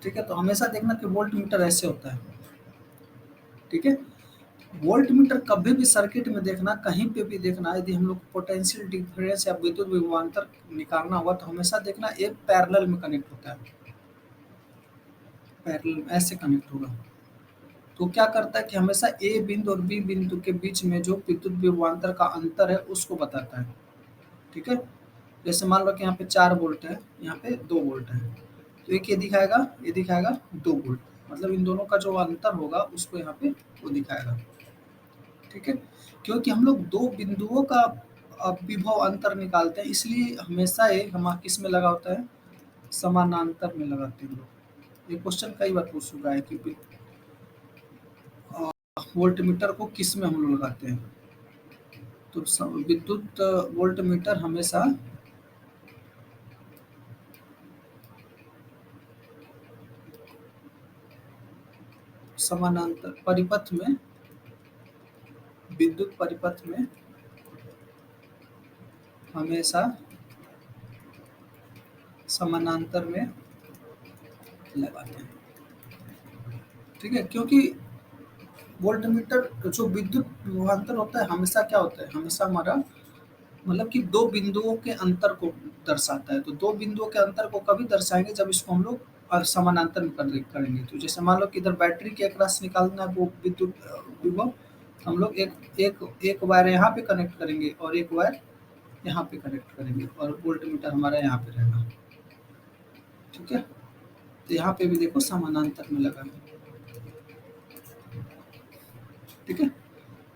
ठीक है, तो हमेशा देखना कि वोल्ट मीटर ऐसे होता है। ठीक है, वोल्ट मीटर कभी भी सर्किट में देखना, कहीं पे भी देखना, यदि हम लोग पोटेंशियल डिफरेंस या विद्युत विभवांतर निकालना हुआ तो हमेशा देखना ये पैरेलल में कनेक्ट होता है, पैरेलल ऐसे कनेक्ट होगा। तो क्या करता है कि हमेशा ए बिंदु और बी बिंदु के बीच में जो विद्युत विभवांतर का अंतर है उसको बताता है। ठीक है, जैसे मान लो कि यहाँ पे 4 वोल्ट है, यहाँ पे 2 वोल्ट है, तो एक ये दिखाएगा 2 वोल्ट, मतलब इन दोनों का जो अंतर होगा उसको यहाँ पे वो दिखाएगा। ठीक है, क्योंकि हम लोग दो बिंदुओं का विभव अंतर निकालते हैं, इसलिए हमेशा ये हम किस में लगा होता है, समानांतर में लगाते हैं हम लोग। ये क्वेश्चन कई बार पूछ चुका है कि वोल्ट मीटर को किस में हम लोग लगाते हैं। तो विद्युत वोल्ट मीटर हमेशा समानांतर परिपथ में, विद्युत परिपथ में हमेशा समानांतर में लगाते हैं। ठीक है, क्योंकि वोल्ट मीटर जो विद्युत विभवांतर होता है हमेशा क्या होता है, हमेशा हमारा मतलब कि दो बिंदुओं के अंतर को दर्शाता है। तो दो बिंदुओं के अंतर को कभी दर्शाएंगे जब इसको हम लोग समानांतर में करेंगे। तो जैसे मान लो कि इधर बैटरी के अक्रॉस निकालना है वो विद्युत विभव, हम लोग एक एक एक वायर यहाँ पे कनेक्ट करेंगे और एक वायर यहाँ पे कनेक्ट करेंगे और वोल्ट मीटर हमारा यहाँ पे रहेगा। ठीक है, तो यहाँ पे भी देखो समानांतर में लगा है। ठीक है,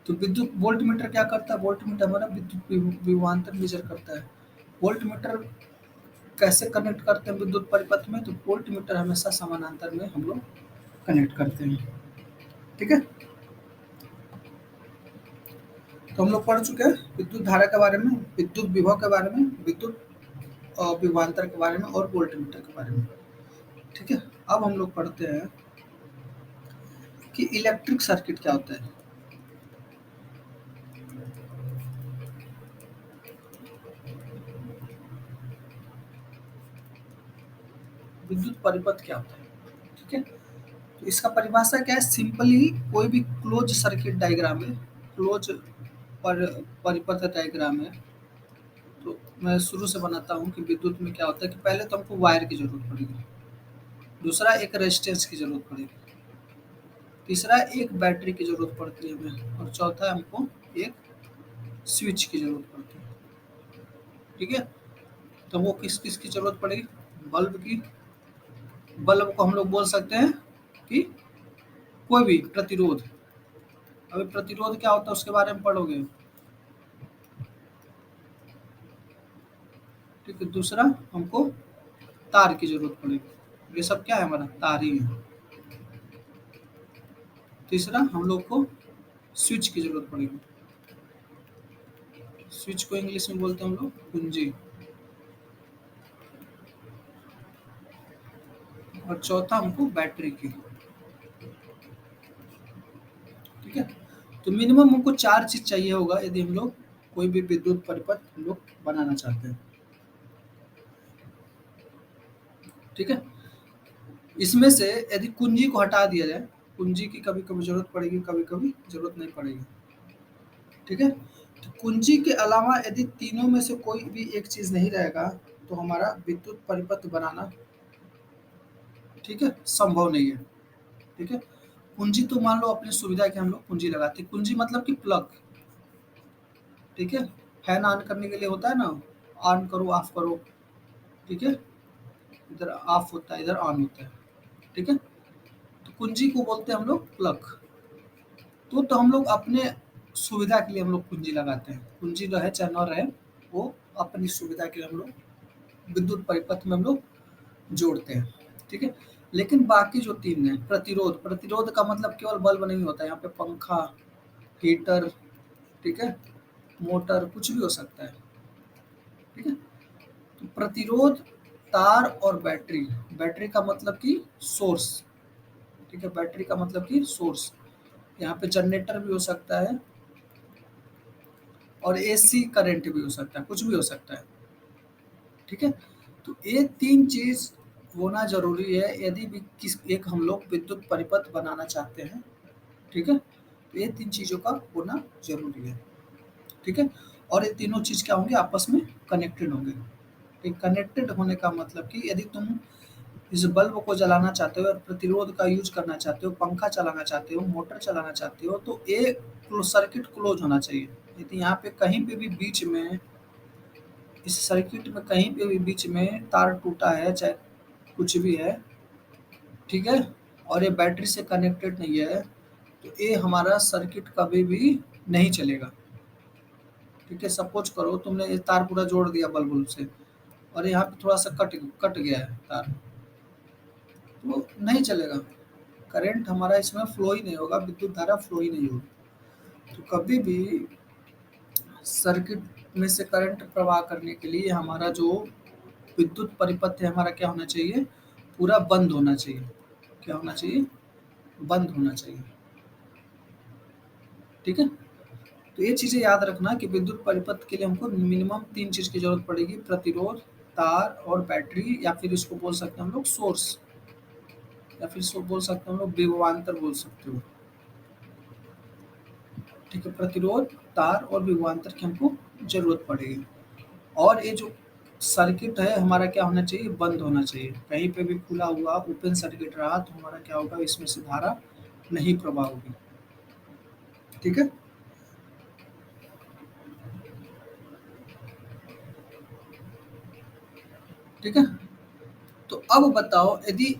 तो विद्युत वोल्ट मीटर क्या करता है, वोल्ट मीटर हमारा विद्युत विभवांतर मेजर करता है। वोल्ट मीटर कैसे कनेक्ट करते हैं विद्युत परिपथ में, तो वोल्ट मीटर हमेशा समानांतर में हम लोग कनेक्ट करते हैं। ठीक है, तो हम लोग पढ़ चुके हैं विद्युत धारा के बारे में, विद्युत विभव के बारे में, विद्युत विभवांतर के बारे में और वोल्ट मीटर के बारे में। ठीक है, अब हम लोग पढ़ते हैं कि इलेक्ट्रिक सर्किट क्या होता है। विद्युत परिपथ क्या होता है। ठीक है, तो इसका परिभाषा क्या है, सिंपली कोई भी क्लोज सर्किट डायग्राम है, क्लोज पर परिपथ डायग्राम है। तो मैं शुरू से बनाता हूँ कि विद्युत में क्या होता है कि पहले तो हमको वायर की जरूरत पड़ेगी, दूसरा एक रेजिस्टेंस की जरूरत पड़ेगी, तीसरा एक बैटरी की जरूरत पड़ती है हमें, और चौथा हमको एक स्विच की जरूरत पड़ती है। ठीक है, तो वो किस किस की जरूरत पड़ेगी, बल्ब की। बल्ब को हम लोग बोल सकते हैं कि कोई भी प्रतिरोध। अभी प्रतिरोध क्या होता है उसके बारे में पढ़ोगे। ठीक है, दूसरा हमको तार की जरूरत पड़ेगी, ये सब क्या है हमारा तार ही है। तीसरा हम लोग को स्विच की जरूरत पड़ेगी, स्विच को इंग्लिश में बोलते हैं हम लोग कुंजी। और चौथा हमको बैटरी की। ठीक है, तो मिनिमम हमको 4 चीज चाहिए होगा यदि हम लोग कोई भी विद्युत परिपथ हम लोग बनाना चाहते हैं। ठीक है, इसमें से यदि कुंजी को हटा दिया जाए, कुंजी की कभी कभी जरूरत पड़ेगी, कभी कभी जरूरत नहीं पड़ेगी। ठीक है, तो कुंजी के अलावा यदि तीनों में से कोई भी एक चीज नहीं रहेगा तो हमारा विद्युत परिपथ बनाना, ठीक है, संभव नहीं है। ठीक है, कुंजी तो मान लो अपनी सुविधा के हम लोग कुंजी लगाते हैं, कुंजी मतलब कि प्लग। ठीक है, फैन ऑन करने के लिए होता है ना, ऑन करो ऑफ करो। ठीक है, इधर ऑफ होता है इधर ऑन होता है। ठीक है, तो कुंजी को बोलते हैं हम लोग प्लग। तो हम लोग अपने सुविधा के लिए हम लोग कुंजी लगाते हैं, कुंजी रहे चाहे न रहे, वो अपनी सुविधा के लिए हम लोग विद्युत परिपथ में हम लोग जोड़ते हैं। ठीक है, लेकिन बाकी जो तीन है, प्रतिरोध, प्रतिरोध का मतलब केवल बल्ब नहीं होता है, यहाँ पे पंखा, हीटर, ठीक है, मोटर, कुछ भी हो सकता है। ठीक है, तो प्रतिरोध, तार और बैटरी, बैटरी का मतलब कि सोर्स। ठीक है, बैटरी का मतलब कि सोर्स, यहाँ पे जनरेटर भी हो सकता है और एसी करंट भी हो सकता है, कुछ भी हो सकता है। ठीक है, तो ये तीन चीज होना जरूरी है यदि भी किस एक हम लोग विद्युत परिपथ बनाना चाहते हैं। ठीक है, तो ये तीन चीजों का होना जरूरी है। ठीक है, और ये तीनों चीज क्या होंगे, आपस में कनेक्टेड होंगे। कनेक्टेड होने का मतलब कि यदि तुम इस बल्ब को जलाना चाहते हो और प्रतिरोध का यूज करना चाहते हो, पंखा चलाना चाहते हो, मोटर चलाना चाहते हो, तो ये सर्किट क्लोज होना चाहिए। यदि यहाँ पे कहीं पे भी बीच में, इस सर्किट में कहीं पे भी बीच में तार टूटा है, चाहे कुछ भी है, ठीक है, और ये बैटरी से कनेक्टेड नहीं है, तो ये हमारा सर्किट कभी भी नहीं चलेगा। ठीक है, सपोज करो तुमने ये तार पूरा जोड़ दिया बल्ब से, और यहाँ पे थोड़ा सा कट कट गया है तार, तो नहीं चलेगा, करंट हमारा इसमें फ्लो ही नहीं होगा, विद्युत धारा फ्लो ही नहीं होगी। तो कभी भी सर्किट में से करंट प्रवाह करने के लिए हमारा जो विद्युत परिपथ है हमारा क्या होना चाहिए, पूरा बंद होना चाहिए। क्या होना चाहिए, बंद होना चाहिए। ठीक है, तो ये चीज़ें याद रखना कि विद्युत परिपथ के लिए हमको मिनिमम 3 चीज़ की ज़रूरत पड़ेगी, प्रतिरोध, तार और बैटरी, या फिर इसको बोल सकते हैं हम लोग सोर्स, या फिर इसको बोल सकते हैं हम लोग विभवांतर बोल सकते हो। ठीक है, प्रतिरोध, तार और विभवांतर की हमको ज़रूरत पड़ेगी। और ये जो सर्किट है हमारा क्या होना चाहिए, बंद होना चाहिए। कहीं पे भी खुला हुआ ओपन सर्किट रहा तो हमारा क्या होगा, इसमें से धारा नहीं प्रवाह होगी। ठीक है, ठीक है। तो अब बताओ, यदि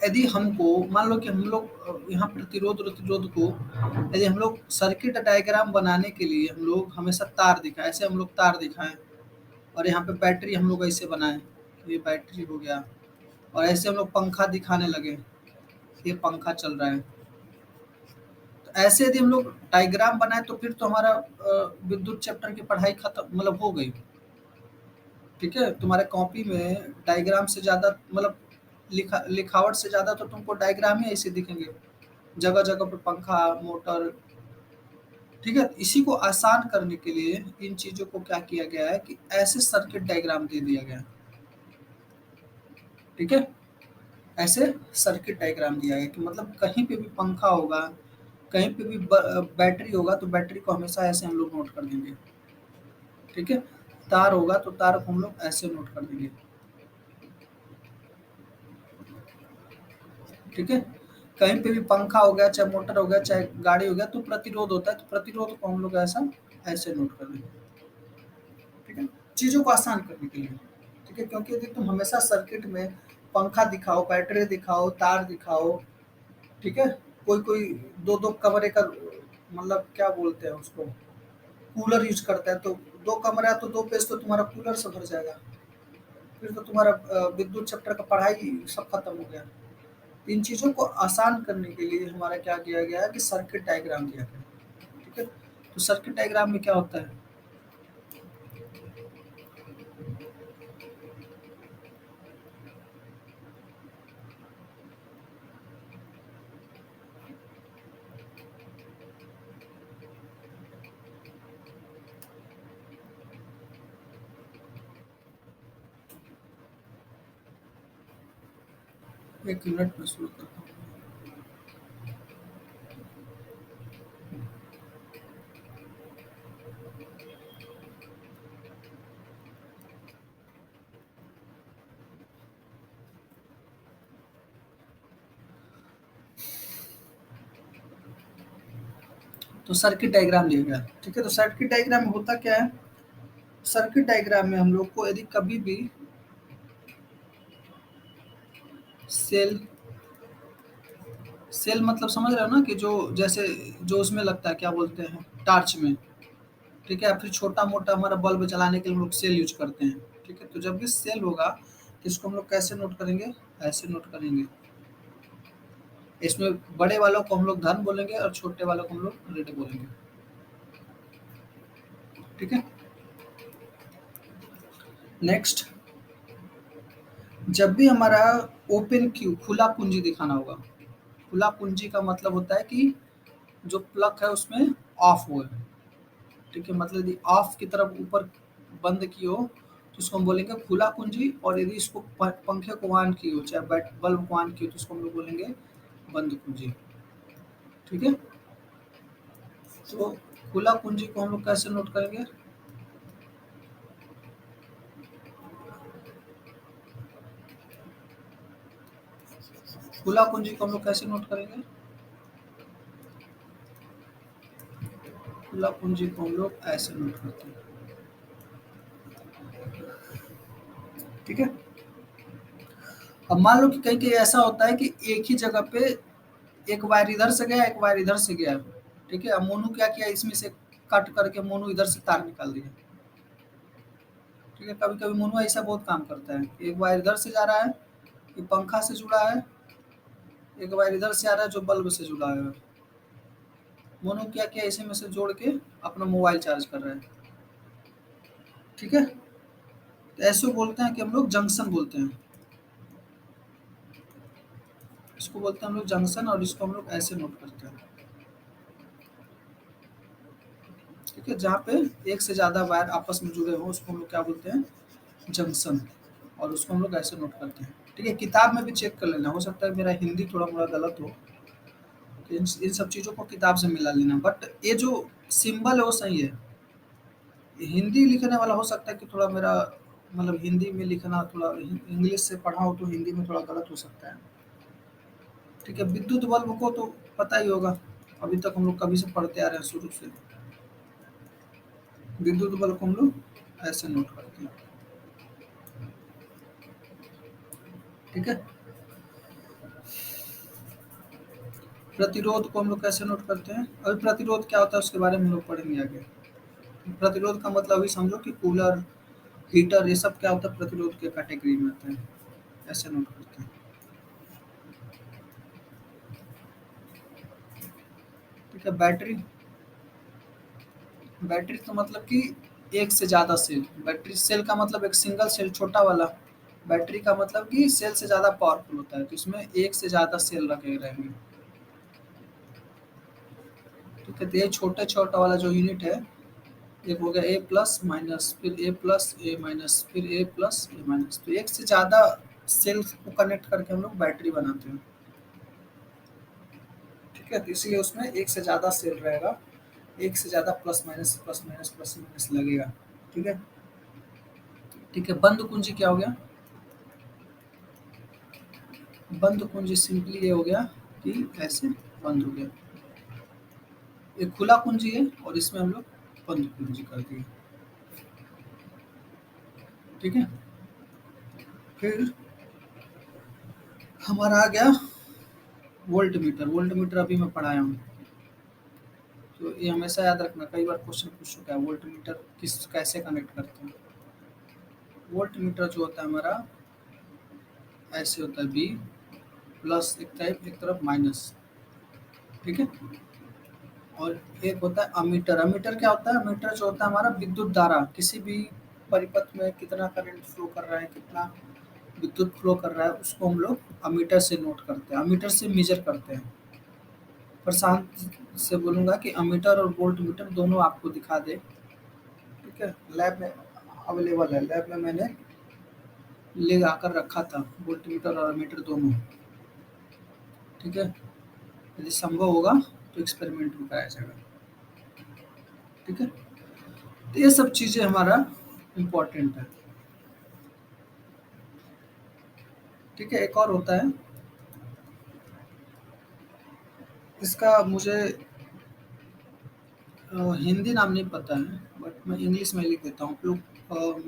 यदि हमको मान लो कि हम लोग यहाँ प्रतिरोध प्रतिरोध को, यदि हम लोग सर्किट डायग्राम बनाने के लिए हम लोग हमेशा तार दिखाएं, ऐसे हम लोग तार दिखाएं, और यहाँ पे बैटरी हम लोग ऐसे बनाएं, ये बैटरी हो गया, और ऐसे हम लोग पंखा दिखाने लगे, ये पंखा चल रहा है। तो ऐसे यदि हम लोग डायग्राम बनाए तो फिर तो हमारा विद्युत चैप्टर की पढ़ाई खत्म, मतलब हो गई। ठीक है, तुम्हारे कॉपी में डायग्राम से ज़्यादा, मतलब लिखावट से ज़्यादा तो तुमको डायग्राम ही ऐसे दिखेंगे, जगह जगह पे पंखा, मोटर। ठीक है, इसी को आसान करने के लिए इन चीज़ों को क्या किया गया है कि ऐसे सर्किट डायग्राम दे दिया गया है। ठीक है, ऐसे सर्किट डायग्राम दिया गया कि मतलब कहीं पे भी पंखा होगा, कहीं पे भी बैटरी होगा, तो बैटरी को हमेशा ऐसे हम लोग नोट कर देंगे। ठीक है, तार होगा तो तार को हम लोग ऐसे नोट कर देंगे। ठीक है, कहीं पे भी पंखा हो गया, चाहे मोटर हो गया, चाहे गाड़ी हो गया, तो प्रतिरोध होता है, तो प्रतिरोध को हम लोग ऐसा ऐसे नोट कर देंगे। ठीक है, चीज़ों को आसान करने के लिए। ठीक है, क्योंकि यदि तुम हमेशा सर्किट में पंखा दिखाओ, बैटरी दिखाओ, तार दिखाओ, ठीक है, कोई कोई दो दो कमरे का, मतलब क्या बोलते हैं उसको, कूलर यूज करता है, तो दो कमरा है तो दो पेज तो तुम्हारा कूलर से भर जाएगा, फिर तो तुम्हारा विद्युत चैप्टर का पढ़ाई सब खत्म हो गया। इन चीज़ों को आसान करने के लिए हमारा क्या किया गया है कि सर्किट डायग्राम दिया गया है। ठीक है, तो सर्किट डायग्राम में क्या होता है, एक मिनट में शुरू करता हूँ। तो सर्किट डायग्राम दिया गया। ठीक है, तो सर्किट डायग्राम में होता क्या है, सर्किट डायग्राम में हम लोग को यदि कभी भी सेल, सेल मतलब समझ रहे हो ना, कि जो जैसे जो उसमें लगता है, क्या बोलते हैं, टार्च में। ठीक है, फिर छोटा मोटा हमारा बल्ब जलाने के लिए हम लोग सेल यूज करते हैं। ठीक है, तो जब भी सेल होगा तो इसको हम लोग कैसे नोट करेंगे, ऐसे नोट करेंगे। इसमें बड़े वालों को हम लोग धन बोलेंगे और छोटे वालों को हम लोग ऋण बोलेंगे। ठीक है, नेक्स्ट, जब भी हमारा ओपन क्यू, खुला कुंजी दिखाना होगा, खुला कुंजी का मतलब होता है कि जो प्लग है उसमें ऑफ हो है। ठीक है, मतलब यदि ऑफ की तरफ ऊपर बंद की हो तो उसको हम बोलेंगे खुला कुंजी, और यदि इसको पंखे को ऑन की हो, चाहे बैट बल्ब को ऑन की हो, तो उसको हम लोग बोलेंगे बंद कुंजी। ठीक है, तो खुला कुंजी को हम लोग कैसे नोट करेंगे, खुला कुंजी को हम लोग कैसे नोट करेंगे? खुला कुंजी को हम लोग ऐसे नोट करते हैं, ठीक है। अब मान लो कि कहीं कहीं ऐसा होता है कि एक ही जगह पे एक वायर इधर से गया, एक वायर इधर से गया, ठीक है। अब मोनू क्या किया, इसमें से कट करके मोनू इधर से तार निकाल दिया, ठीक है। कभी कभी मोनू ऐसा बहुत काम करता है, एक वायर इधर से जा रहा है, ये पंखा से जुड़ा है, एक वायर इधर से आ रहा है जो बल्ब से जुड़ा है। मोनू क्या किया, इसी में से जोड़ के अपना मोबाइल चार्ज कर रहा है, ठीक है। तो ऐसे बोलते हैं कि हम लोग जंक्शन बोलते हैं, इसको बोलते हैं हम लोग जंक्शन, और इसको हम लोग ऐसे नोट करते हैं, ठीक है। जहाँ पे एक से ज़्यादा वायर आपस में जुड़े हो उसको हम लोग क्या बोलते हैं, जंक्शन, और उसको हम लोग ऐसे नोट करते हैं, ठीक है। किताब में भी चेक कर लेना, हो सकता है मेरा हिंदी थोड़ा मोड़ा गलत हो, तो इन सब चीज़ों को किताब से मिला लेना, बट ये जो सिंबल है वो सही है। हिंदी लिखने वाला हो सकता है कि थोड़ा मेरा मतलब हिंदी में लिखना थोड़ा इंग्लिश से पढ़ा हो तो हिंदी में थोड़ा गलत हो सकता है, ठीक है। विद्युत बल्ब को तो पता ही होगा, अभी तक हम लोग कभी से पढ़ते आ रहे हैं शुरू से। विद्युत बल्ब को हम लोग ऐसे नोट करते हैं, ठीक है। प्रतिरोध को हम लोग कैसे नोट करते हैं, अभी प्रतिरोध क्या होता है उसके बारे में हम लोग पढ़ेंगे आगे। प्रतिरोध का मतलब अभी समझो कि कूलर, हीटर, ये सब क्या होता है, प्रतिरोध के कैटेगरी में आते हैं, ऐसे नोट करते हैं, ठीक है। बैटरी, बैटरी तो मतलब कि एक से ज़्यादा सेल, बैटरी सेल का मतलब एक सिंगल सेल छोटा वाला, बैटरी का मतलब कि सेल से ज़्यादा पावरफुल होता है, तो इसमें एक से ज़्यादा सेल रखे रहेंगे, ठीक है। तो ये छोटे छोटा वाला जो यूनिट है, एक हो गया ए प्लस माइनस, फिर ए प्लस ए माइनस, फिर ए प्लस ए माइनस, तो एक से ज़्यादा सेल को कनेक्ट करके हम लोग बैटरी बनाते हैं, ठीक है। तो इसलिए उसमें एक से ज़्यादा सेल रहेगा, एक से ज़्यादा plus minus plus minus plus minus लगेगा, ठीक है। ठीक है, बंद कुंजी क्या हो गया, बंद कुंजी सिंपली ये हो गया कि ऐसे बंद हो गया, ये खुला कुंजी है और इसमें हम लोग बंद कुंजी कर दिए, ठीक है। फिर हमारा आ गया वोल्ट मीटर, वोल्ट मीटर अभी मैं पढ़ाया हूँ, तो ये हमेशा याद रखना, कई बार क्वेश्चन पूछ चुका है, वोल्ट मीटर किस कैसे कनेक्ट करते हैं। वोल्ट मीटर जो होता है हमारा ऐसे होता है, बी प्लस एक टाइप एक तरफ माइनस, ठीक है। और एक होता है अमीटर, अमीटर क्या होता है, अमीटर जो होता है हमारा विद्युत धारा, किसी भी परिपथ में कितना करंट फ्लो कर रहा है, कितना विद्युत फ्लो कर रहा है, उसको हम लोग अमीटर से नोट करते हैं, अमीटर से मेजर करते हैं। प्रशांत से बोलूँगा कि अमीटर और वोल्ट मीटर दोनों आपको दिखा दे, ठीक है। लैब में अवेलेबल है, लैब में मैंने ले आकर रखा था वोल्ट मीटर और अमीटर दोनों, ठीक है। यदि संभव होगा तो एक्सपेरिमेंट भी कराया जाएगा, ठीक है। तो ये सब चीज़ें हमारा इम्पोर्टेंट है, ठीक है। एक और होता है, इसका मुझे हिंदी नाम नहीं पता है, बट मैं इंग्लिश में लिख देता हूँ, आप लोग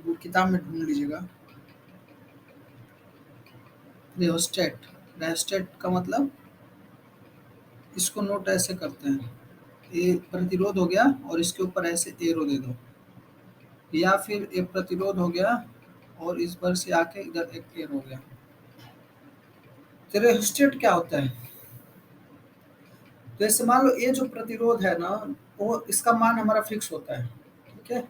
वो किताब में ढूंढ लीजिएगा। रेहोस्टेट, रेहोस्टेट का मतलब इसको नोट ऐसे करते हैं, ये प्रतिरोध हो गया और इसके ऊपर ऐसे एरो दे दो, या फिर ये प्रतिरोध हो गया और इस पर से आके इधर एक एरो हो गया। तो रेहोस्टेट क्या होता है, तो जैसे मान लो ये जो प्रतिरोध है ना, वो इसका मान हमारा फिक्स होता है, ठीक है।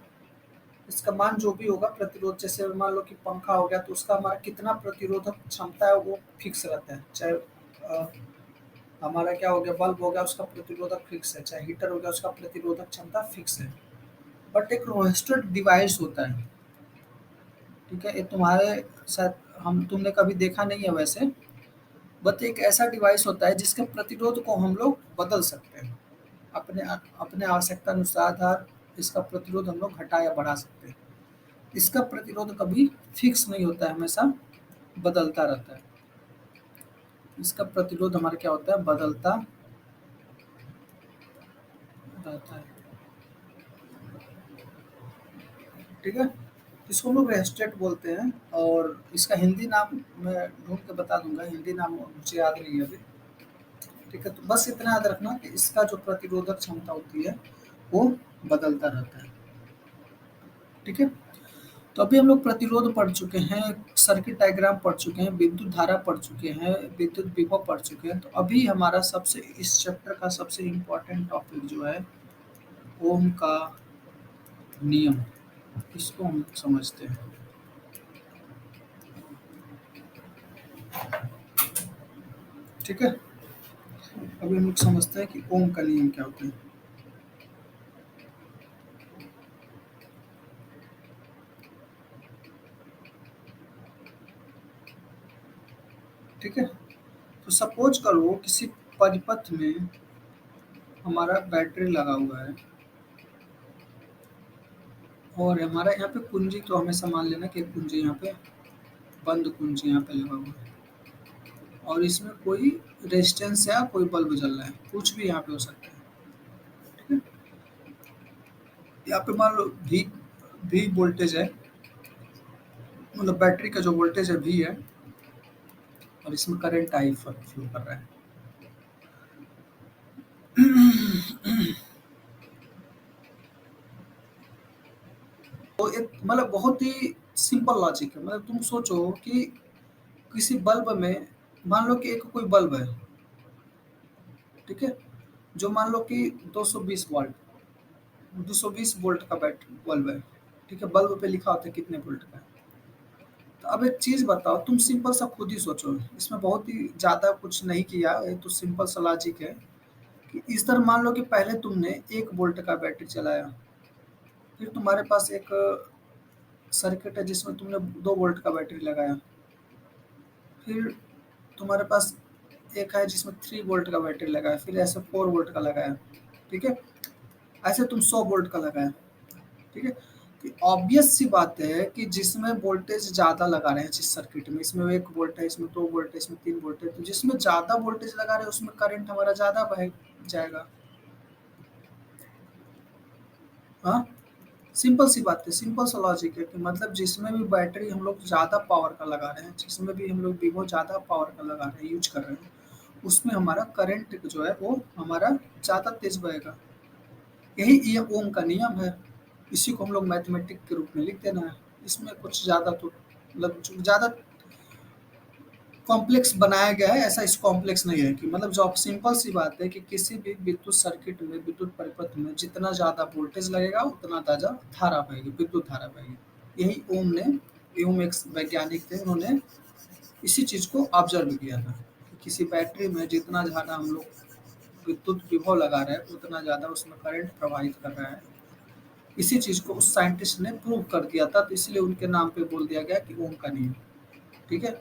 इसका मान जो भी होगा प्रतिरोध, जैसे मान लो कि पंखा हो गया तो उसका हमारा कितना प्रतिरोधक क्षमता है वो फिक्स रहता है, चाहे हमारा क्या हो गया, बल्ब हो गया उसका प्रतिरोधक फिक्स है, चाहे हीटर हो गया उसका प्रतिरोधक क्षमता फिक्स है। बट एक रेजिस्टर डिवाइस होता है, ठीक है। ये तुम्हारे शायद हम तुमने कभी देखा नहीं है वैसे, बट एक ऐसा डिवाइस होता है जिसके प्रतिरोध को हम लोग बदल सकते हैं, अपने अपने आवश्यकता अनुसार इसका प्रतिरोध हम लोग घटा या बढ़ा सकते हैं। इसका प्रतिरोध कभी फिक्स नहीं होता है, हमेशा बदलता रहता है, इसका प्रतिरोध हमारा क्या होता है, बदलता रहता है। ठीक है, इसको हम लोग रेस्टेट बोलते हैं, और इसका हिंदी नाम मैं ढूंढ के बता दूंगा, हिंदी नाम मुझे याद नहीं है अभी। ठीक है, तो बस इतना याद रखना कि इसका जो प्रतिरोधक क्षमता होती है वो बदलता रहता है। ठीक है, तो अभी हम लोग प्रतिरोध पढ़ चुके हैं, सर्किट डायग्राम पढ़ चुके हैं, विद्युत धारा पढ़ चुके हैं, विद्युत विभव पढ़ चुके हैं। तो अभी हमारा सबसे इस चैप्टर का सबसे इम्पोर्टेंट टॉपिक जो है ओम का नियम, इसको हम समझते हैं। ठीक है, अभी हम लोग समझते हैं कि ओम का नियम क्या होता है। ठीक है, तो सपोज करो किसी परिपथ में हमारा बैटरी लगा हुआ है, और हमारा यहाँ पे कुंजी, तो हमेशा मान लेना कि कुंजी यहाँ पे बंद, कुंजी यहाँ पे लगा हुआ है, और इसमें कोई रेजिस्टेंस या कोई बल्ब जल रहा है, कुछ भी यहाँ पे हो सकता है। ठीक है, यहाँ पे मान लो भी भी वोल्टेज है, मतलब बैटरी का जो वोल्टेज है भी है, और इसमें करंट आई फ्लो कर रहा है। तो एक मतलब बहुत ही सिंपल लॉजिक है, मतलब तुम सोचो कि किसी बल्ब में, मान लो कि एक कोई बल्ब है, ठीक है, जो मान लो कि 220 वोल्ट 220 वोल्ट का बैटरी बल्ब है। ठीक है, बल्ब पे लिखा होता है कितने वोल्ट का है। तो अब एक चीज बताओ, तुम सिंपल सा खुद ही सोचो, इसमें बहुत ही ज्यादा कुछ नहीं किया, ये तो सिंपल सा लॉजिक है कि इस तरह मान लो कि पहले तुमने 1 वोल्ट का बैटरी चलाया, फिर तुम्हारे पास एक सर्किट है जिसमें तुमने 2 वोल्ट का बैटरी लगाया, फिर तुम्हारे पास एक है जिसमें 3 वोल्ट का बैटरी लगाया, फिर ऐसे 4 वोल्ट का लगाया। ठीक है, ऐसे तुम 100 वोल्ट का लगाया। ठीक है, तो ऑब्वियस सी बात है कि जिसमें वोल्टेज ज़्यादा लगा रहे हैं, जिस सर्किट में, इसमें 1 वोल्ट है, इसमें 2 वोल्ट है, इसमें 3 वोल्ट है, तो जिसमें ज़्यादा वोल्टेज लगा रहे हैं उसमें करंट हमारा ज़्यादा बह जाएगा। हाँ, सिंपल सी बात है, सिंपल सा लॉजिक है कि मतलब जिसमें भी बैटरी हम लोग ज़्यादा पावर का लगा रहे हैं, जिसमें भी हम लोग विवो ज़्यादा पावर का लगा रहे हैं, यूज कर रहे हैं, उसमें हमारा करंट जो है वो हमारा ज़्यादा तेज बहेगा। यही ये ओम का नियम है। इसी को हम लोग मैथमेटिक के रूप में लिख देना है। इसमें कुछ ज़्यादा तो मतलब ज़्यादा कॉम्प्लेक्स बनाया गया है, ऐसा इस कॉम्प्लेक्स नहीं है कि मतलब जो सिंपल सी बात है कि किसी भी विद्युत सर्किट में, विद्युत परिपथ में जितना ज़्यादा वोल्टेज लगेगा उतना ज़्यादा धारा बहेगी, विद्युत धारा बहेगी। यही ओम ने, ओम एक वैज्ञानिक थे, उन्होंने इसी चीज़ को ऑब्जर्व किया था कि किसी बैटरी में जितना ज़्यादा हम लोग विद्युत विभव लगा रहे हैं उतना ज़्यादा उसमें करंट प्रवाहित कर रहा है। इसी चीज़ को उस साइंटिस्ट ने प्रूव कर दिया था, तो इसलिए उनके नाम पे बोल दिया गया कि ओम का नियम। ठीक है,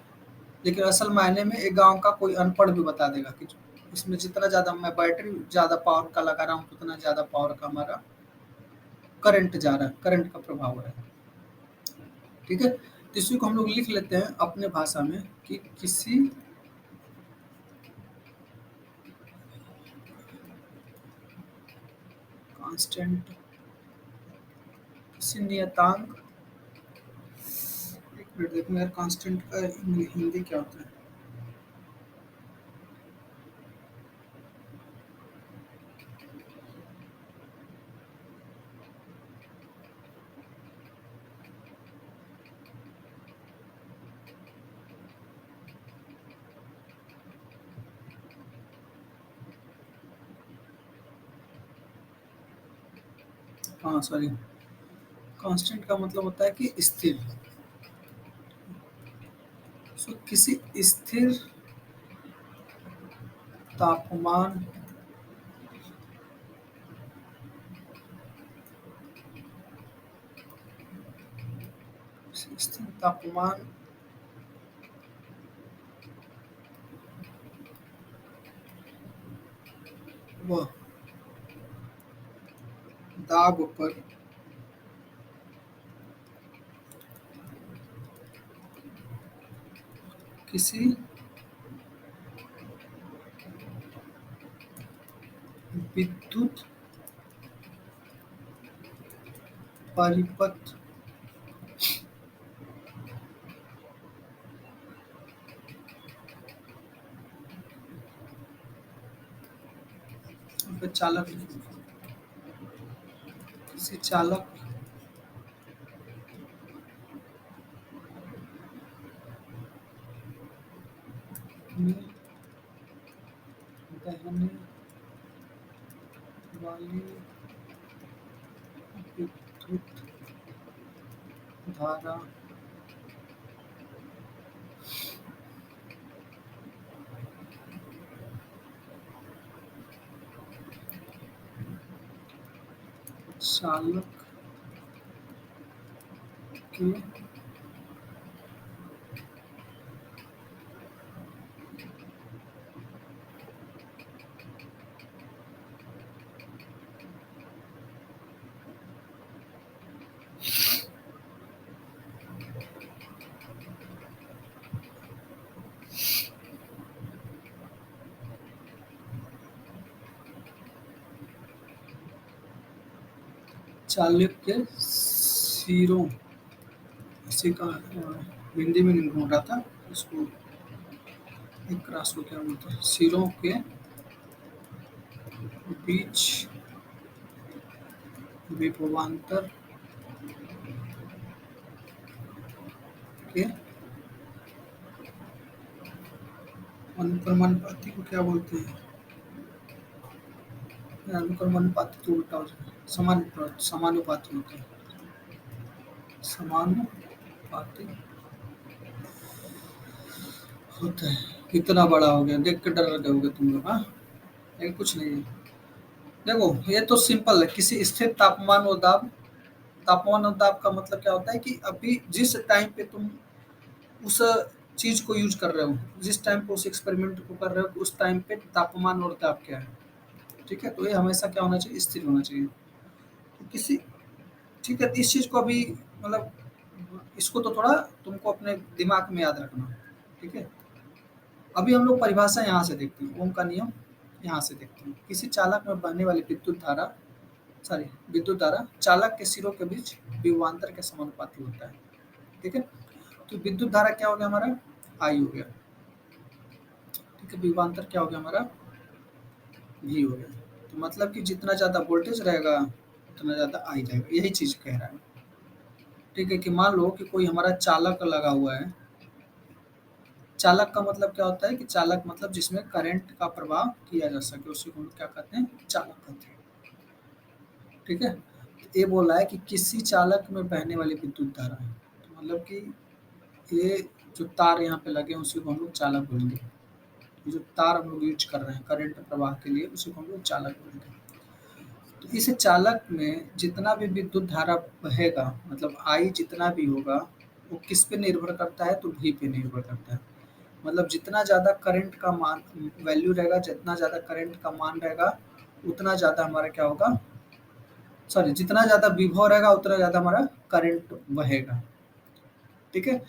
लेकिन असल मायने में एक गांव का कोई अनपढ़ भी बता देगा कि इसमें जितना ज़्यादा मैं बैटरी ज़्यादा पावर का लगा रहा हूँ उतना ज़्यादा पावर का हमारा करंट जा रहा है, करंट का प्रभाव हो रहा है। ठीक है, तो इसी को हम लोग लिख लेते हैं अपने भाषा में कि किसी कांस्टेंट, किसी नियतांक, एक मिनट देखो यार, कांस्टेंट का हिंदी क्या होता है। हाँ सॉरी, कांस्टेंट का मतलब होता है कि स्थिर। सो किसी स्थिर तापमान, स्थिर तापमान व दाब पर किसी विद्युत परिपथ पे चालक किसी चालक में बहने वाली विद्युत धारा चालक के चालक के सिरों इसी का हिंदी में नहीं ढूंढ रहा था इसको, एक क्रॉस को क्या बोलते हैं, सिरों के बीच विभवांतर के अनुक्रमानुपाती को क्या बोलते हैं? अनुक्रमानुपाती तो उल्टा हो जाएगा, समानुपाती होता है, समानुपाती होता है। कितना बड़ा हो गया, देख के डर गए तुम लोग। हाँ, लेकिन कुछ नहीं है। देखो ये तो सिंपल है, किसी स्थिर तापमान और दाब, तापमान और दाब का मतलब क्या होता है कि अभी जिस टाइम पे तुम उस चीज को यूज कर रहे हो, जिस टाइम पे उस एक्सपेरिमेंट को कर रहे हो, उस टाइम पे तापमान और दाब क्या है। ठीक है, तो ये हमेशा क्या होना चाहिए, स्थिर होना चाहिए। तो किसी, ठीक है, तो इस चीज को अभी मतलब इसको तो थोड़ा तुमको अपने दिमाग में याद रखना। ठीक है, अभी हम लोग परिभाषा यहाँ से देखते हैं, ओम का नियम यहाँ से देखते हैं। किसी चालक में बहने वाली विद्युत धारा, सॉरी विद्युत धारा चालक के सिरों के बीच विभवांतर के समानुपाती होता है। ठीक है, तो विद्युत धारा क्या हो गया हमारा, आई हो गया। ठीक है, विभवांतर क्या हो गया हमारा, भी हो गया। तो मतलब कि जितना ज़्यादा वोल्टेज रहेगा उतना ज़्यादा आई रहेगा, यही चीज़ कह रहा है। ठीक है, कि मान लो कि कोई हमारा चालक लगा हुआ है। चालक का मतलब क्या होता है कि चालक मतलब जिसमें करंट का प्रवाह किया जा सके, उसी को हम लोग क्या कहते हैं, चालक कहते हैं। ठीक है, तो ये बोल रहा है कि किसी चालक में बहने वाली विद्युत धारा है, तो मतलब कि ये जो तार यहाँ पे लगे हैं उसी को हम लोग चालक बोलेंगे। ये जो तार हम लोग यूज कर रहे हैं करंट प्रवाह के लिए, उसी को हम लोग चालक बोलेंगे। तो इस चालक में जितना भी विद्युत धारा बहेगा, मतलब आई जितना भी होगा, वो किस पे निर्भर करता है, तो भी पे निर्भर करता है। मतलब जितना ज़्यादा करंट का मान वैल्यू रहेगा, जितना ज़्यादा करंट का मान रहेगा, उतना ज़्यादा हमारा क्या होगा, सॉरी जितना ज़्यादा विभव रहेगा उतना ज़्यादा हमारा करंट बहेगा। ठीक है,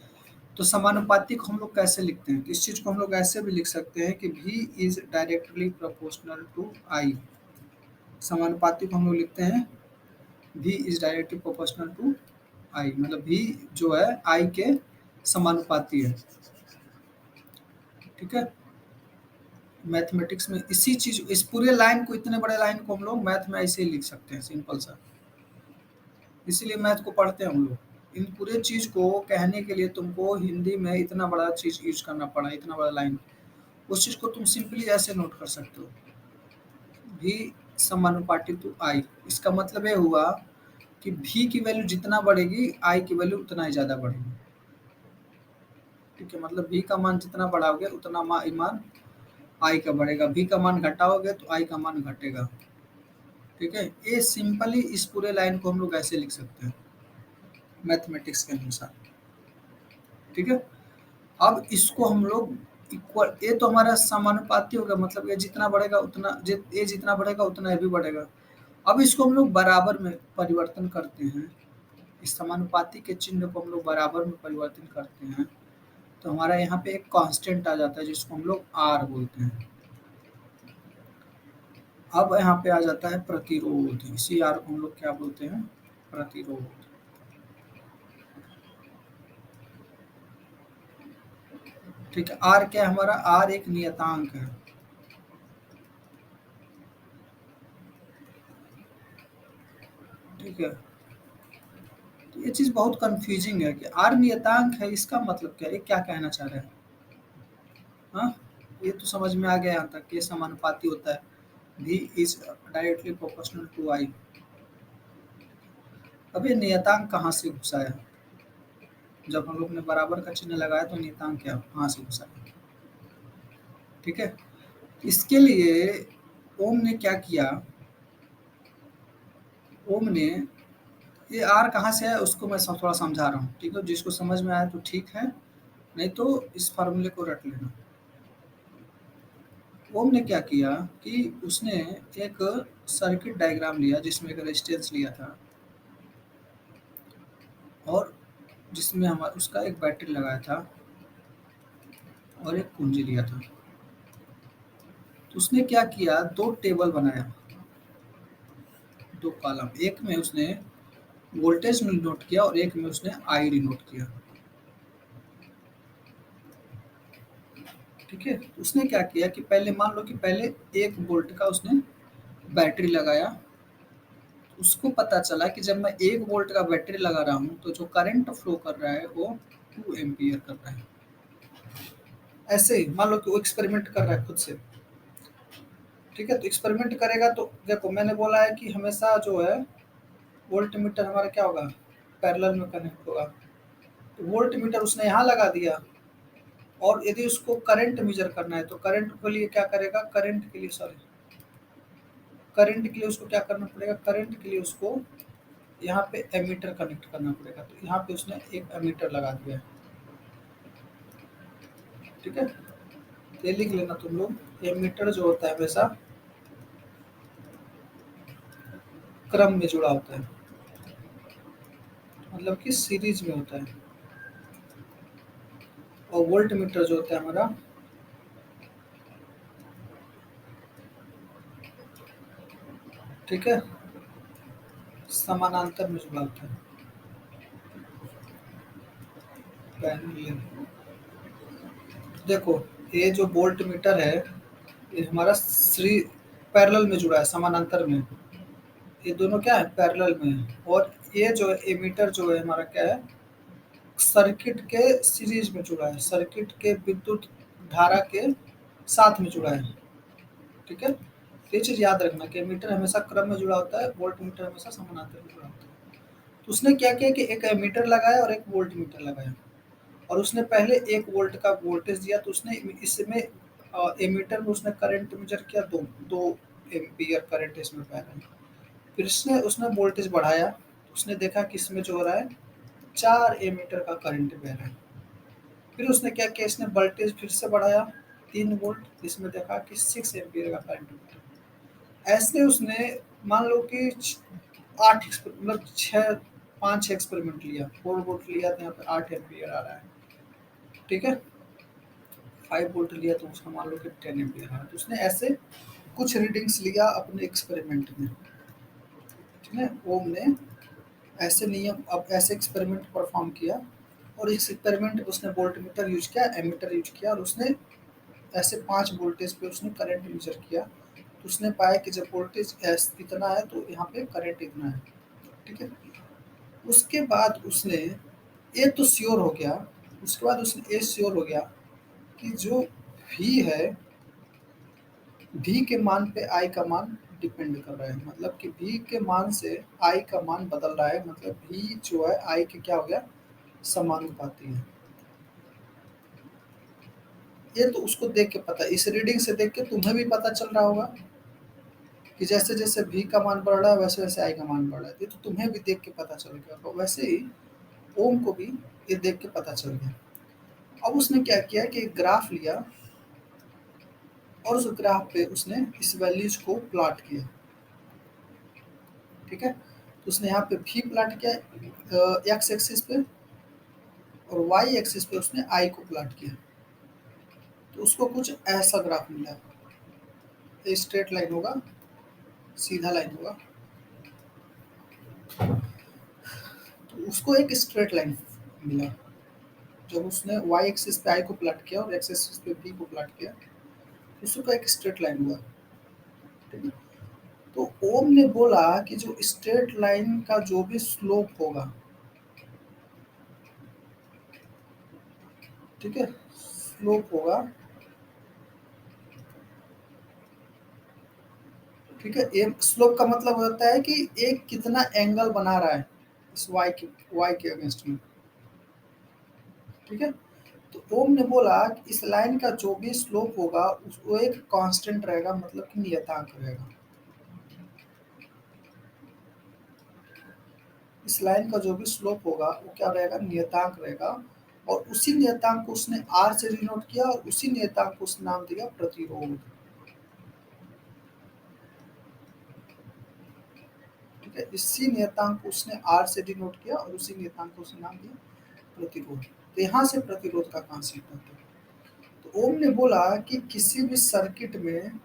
तो समानुपाती को हम लोग कैसे लिखते हैं, इस चीज़ को हम लोग ऐसे भी लिख सकते हैं कि V is directly proportional to I। समानुपाती को हम लोग लिखते हैं V is directly proportional to I, मतलब V जो है I के समानुपाती है। ठीक है, मैथमेटिक्स में इसी चीज, इस पूरे लाइन को, इतने बड़े लाइन को हम लोग मैथ में ऐसे ही लिख सकते हैं, सिंपल सा। इसीलिए मैथ को पढ़ते हैं हम लोग। इन पूरे चीज को कहने के लिए तुमको हिंदी में इतना बड़ा चीज यूज करना पड़ा, इतना बड़ा लाइन। उस चीज को तुम सिंपली ऐसे नोट कर सकते हो, भी समानुपाती टू आई। इसका मतलब ये हुआ कि भी की वैल्यू जितना बढ़ेगी आई की वैल्यू उतना ही ज्यादा बढ़ेगी। ठीक है, मतलब भी का मान जितना बढ़ाओगे उतना मान आई का बढ़ेगा, भी का मान घटाओगे तो आई का मान घटेगा। ठीक है, ये सिंपली इस पूरे लाइन को हम लोग ऐसे लिख सकते हैं मैथमेटिक्स के अनुसार। ठीक है, अब इसको हम लोग इक्वल, ये तो हमारा समानुपाती होगा, मतलब ये जितना बढ़ेगा उतना, ये जितना बढ़ेगा उतना ये भी बढ़ेगा। अब इसको हम लोग बराबर में परिवर्तन करते हैं, इस समानुपाती के चिन्ह को हम लोग बराबर में परिवर्तन करते हैं, तो हमारा यहाँ पे एक कांस्टेंट आ जाता है जिसको हम लोग आर बोलते हैं। अब यहाँ पे आ जाता है प्रतिरोध। इसी आर को हम लोग क्या बोलते हैं? प्रतिरोध। ठीक है, आर क्या है हमारा? आर एक नियतांक है। ठीक है, तो ये चीज बहुत कंफ्यूजिंग है कि आर नियतांक है, इसका मतलब क्या है? ये क्या कहना चाह रहे हैं? हाँ, ये तो समझ में आ गया यहाँ तक कि समानुपाती होता है। V is directly proportional to I। अब ये नियतांक कहाँ से घुसा है? जब हम लोग ने बराबर का चिन्ह लगाया तो नियतांक क्या कहाँ से घुसा है? ठीक है, इसके लिए ओम ने क्या किया? ओम ने, ये आर कहाँ से है उसको मैं थोड़ा समझा रहा हूँ, ठीक है? जिसको समझ में आया तो ठीक है, नहीं तो इस फार्मूले को रट लेना। ओम ने क्या किया कि उसने एक सर्किट डायग्राम लिया जिसमें एक रेजिस्टेंस लिया था और जिसमें हमारा उसका एक बैटरी लगाया था और एक कुंजी लिया था। तो उसने क्या किया, दो टेबल बनाया, दो कॉलम। एक में उसने वोल्टेज नोट किया और एक में उसने आई नोट किया। ठीक है, उसने क्या किया कि पहले मान लो कि पहले 1 वोल्ट का उसने बैटरी लगाया। उसको पता चला कि जब मैं 1 वोल्ट का बैटरी लगा रहा हूँ तो जो करंट फ्लो कर रहा है वो 2 एम्पियर कर रहा है। ऐसे ही मान लो कि वो एक्सपेरिमेंट कर रहा है खुद से। ठीक है, तो एक्सपेरिमेंट करेगा तो देखो मैंने बोला है कि हमेशा जो है वोल्ट मीटर हमारा क्या होगा, पैरेलल में कनेक्ट होगा। तो वोल्ट मीटर उसने यहाँ लगा दिया और यदि उसको करंट मेजर करना है तो करंट के लिए क्या करेगा, करंट के लिए सॉरी करंट के लिए उसको क्या करना पड़ेगा, करंट के लिए उसको यहाँ पे एमीटर कनेक्ट करना पड़ेगा। तो यहाँ पे उसने एक एमीटर लगा दिया है। ठीक है, ये लिख लेना तुम लोग। एमीटर जो होता है हमेशा क्रम में जुड़ा होता है, मतलब कि सीरीज में होता है। और वोल्ट मीटर जो होता है हमारा ठीक है समानांतर में जुड़ा होता है। पैरेलल। देखो ये जो वोल्ट मीटर है ये हमारा श्री पैरेलल में जुड़ा है, समानांतर में। ये दोनों क्या है, पैरेलल में है। और ये जो एमीटर जो है हमारा क्या है, सर्किट के सीरीज में जुड़ा है, सर्किट के विद्युत धारा के साथ में जुड़ा है। ठीक है, तो ये चीज याद रखना कि एमीटर हमेशा क्रम में जुड़ा होता है, वोल्ट मीटर हमेशा समानांतर में जुड़ा होता है। तो उसने क्या किया कि एक एमीटर लगाया और एक वोल्ट मीटर लगाया और उसने पहले 1 वोल्ट का वोल्टेज दिया। तो उसने इसमें एमीटर में उसने करंट मेजर किया, दो दो एम्पियर करंट इसमें बह रहा है। फिर उसने उसने वोल्टेज बढ़ाया, उसने देखा कि इसमें जो हो रहा है 4 एमीटर का करंट बह रहा है। फिर उसने क्या किया, इसने वोल्टेज फिर से बढ़ाया 3 वोल्ट, इसमें देखा कि 6 एम्पियर का करंट बह रहा है। ऐसे उसने मान लो कि 8 मतलब 5 एक्सपेरिमेंट लिया, 4 वोल्ट लिया तो यहाँ पे 8 एम्पियर आ रहा है। ठीक है, 5 वोल्ट लिया तो उसका मान लो कि 10 एम्पियर आ रहा है। तो उसने ऐसे कुछ रीडिंग्स लिया अपने एक्सपेरिमेंट में। ठीक है, ओम ने ऐसे नियम अब ऐसे एक्सपेरिमेंट परफॉर्म किया और इस एक्सपेरिमेंट में उसने वोल्ट मीटर यूज किया, एमीटर यूज किया और उसने ऐसे 5 वोल्टेज पे उसने करंट मेजर किया। तो उसने पाया कि जब वोल्टेज इतना है तो यहाँ पे करंट इतना है। ठीक है, उसके बाद उसने ये तो श्योर हो गया, उसके बाद उसने ये श्योर हो गया कि जो भी है भी के मान पे आई का मान डिपेंड कर रहा है। मतलब कि भी के मान से आई का मान बदल रहा है, मतलब भी जो है आई के क्या हो गया, समानुपाती है। ये तो उसको देख के पता, इस रीडिंग से देख के तुम्हें भी पता चल रहा होगा कि जैसे जैसे भी का मान बढ़ रहा है वैसे वैसे आई का मान बढ़ रहा है। ये तो तुम्हें भी देख के पता चल गया, तो वैसे ही ओम को भी ये देख के पता चल गया। अब उसने क्या किया कि एक ग्राफ लिया और उस ग्राफ पे उसने इस वैल्यूज को प्लॉट किया। ठीक है, तो उसने यहाँ पे भी प्लॉट किया एक्स एक्सिस पे और वाई एक्सिस पे उसने आई को प्लॉट किया। तो उसको कुछ ऐसा ग्राफ मिला, ये स्ट्रेट लाइन होगा सीधा लाइन होगा, तो उसको एक स्ट्रेट लाइन मिला। जब उसने वाई एक्सिस पे आई को प्लॉट किया और एक्स एक्सिस पे बी को प्लॉट किया, उसको एक स्ट्रेट लाइन हुआ। ठीक है, तो ओम ने बोला कि जो स्ट्रेट लाइन का जो भी स्लोप होगा, ठीक है, स्लोप होगा, ठीक है, एक स्लोप का मतलब होता है कि एक कितना एंगल बना रहा है इस वाई के अगेंस्ट में। ठीक है, तो ओम ने बोला कि इस लाइन का जो भी स्लोप होगा वो एक कांस्टेंट रहेगा, मतलब कि नियतांक रहेगा। इस लाइन का जो भी स्लोप होगा वो क्या रहेगा, नियतांक रहेगा। और उसी नियतांक को उसने आर से डिनोट किया और उसी नियतांक को उसने नाम दिया प्रतिरोध। ठीक है, इसी नियतांक को उसने आर से डिनोट किया और उसी नियतांक को उसने नाम दिया प्रतिरोध। तो यहाँ से प्रतिरोध का कॉन्सेप्ट आता है। तो ओम ने बोला कि किसी भी सर्किट में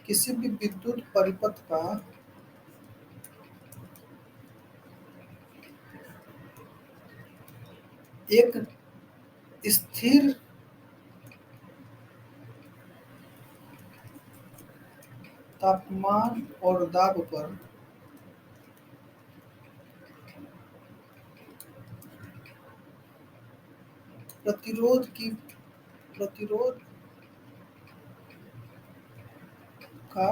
किसी भी विद्युत परिपथ का एक स्थिर तापमान और दाब पर प्रतिरोध की प्रतिरोध का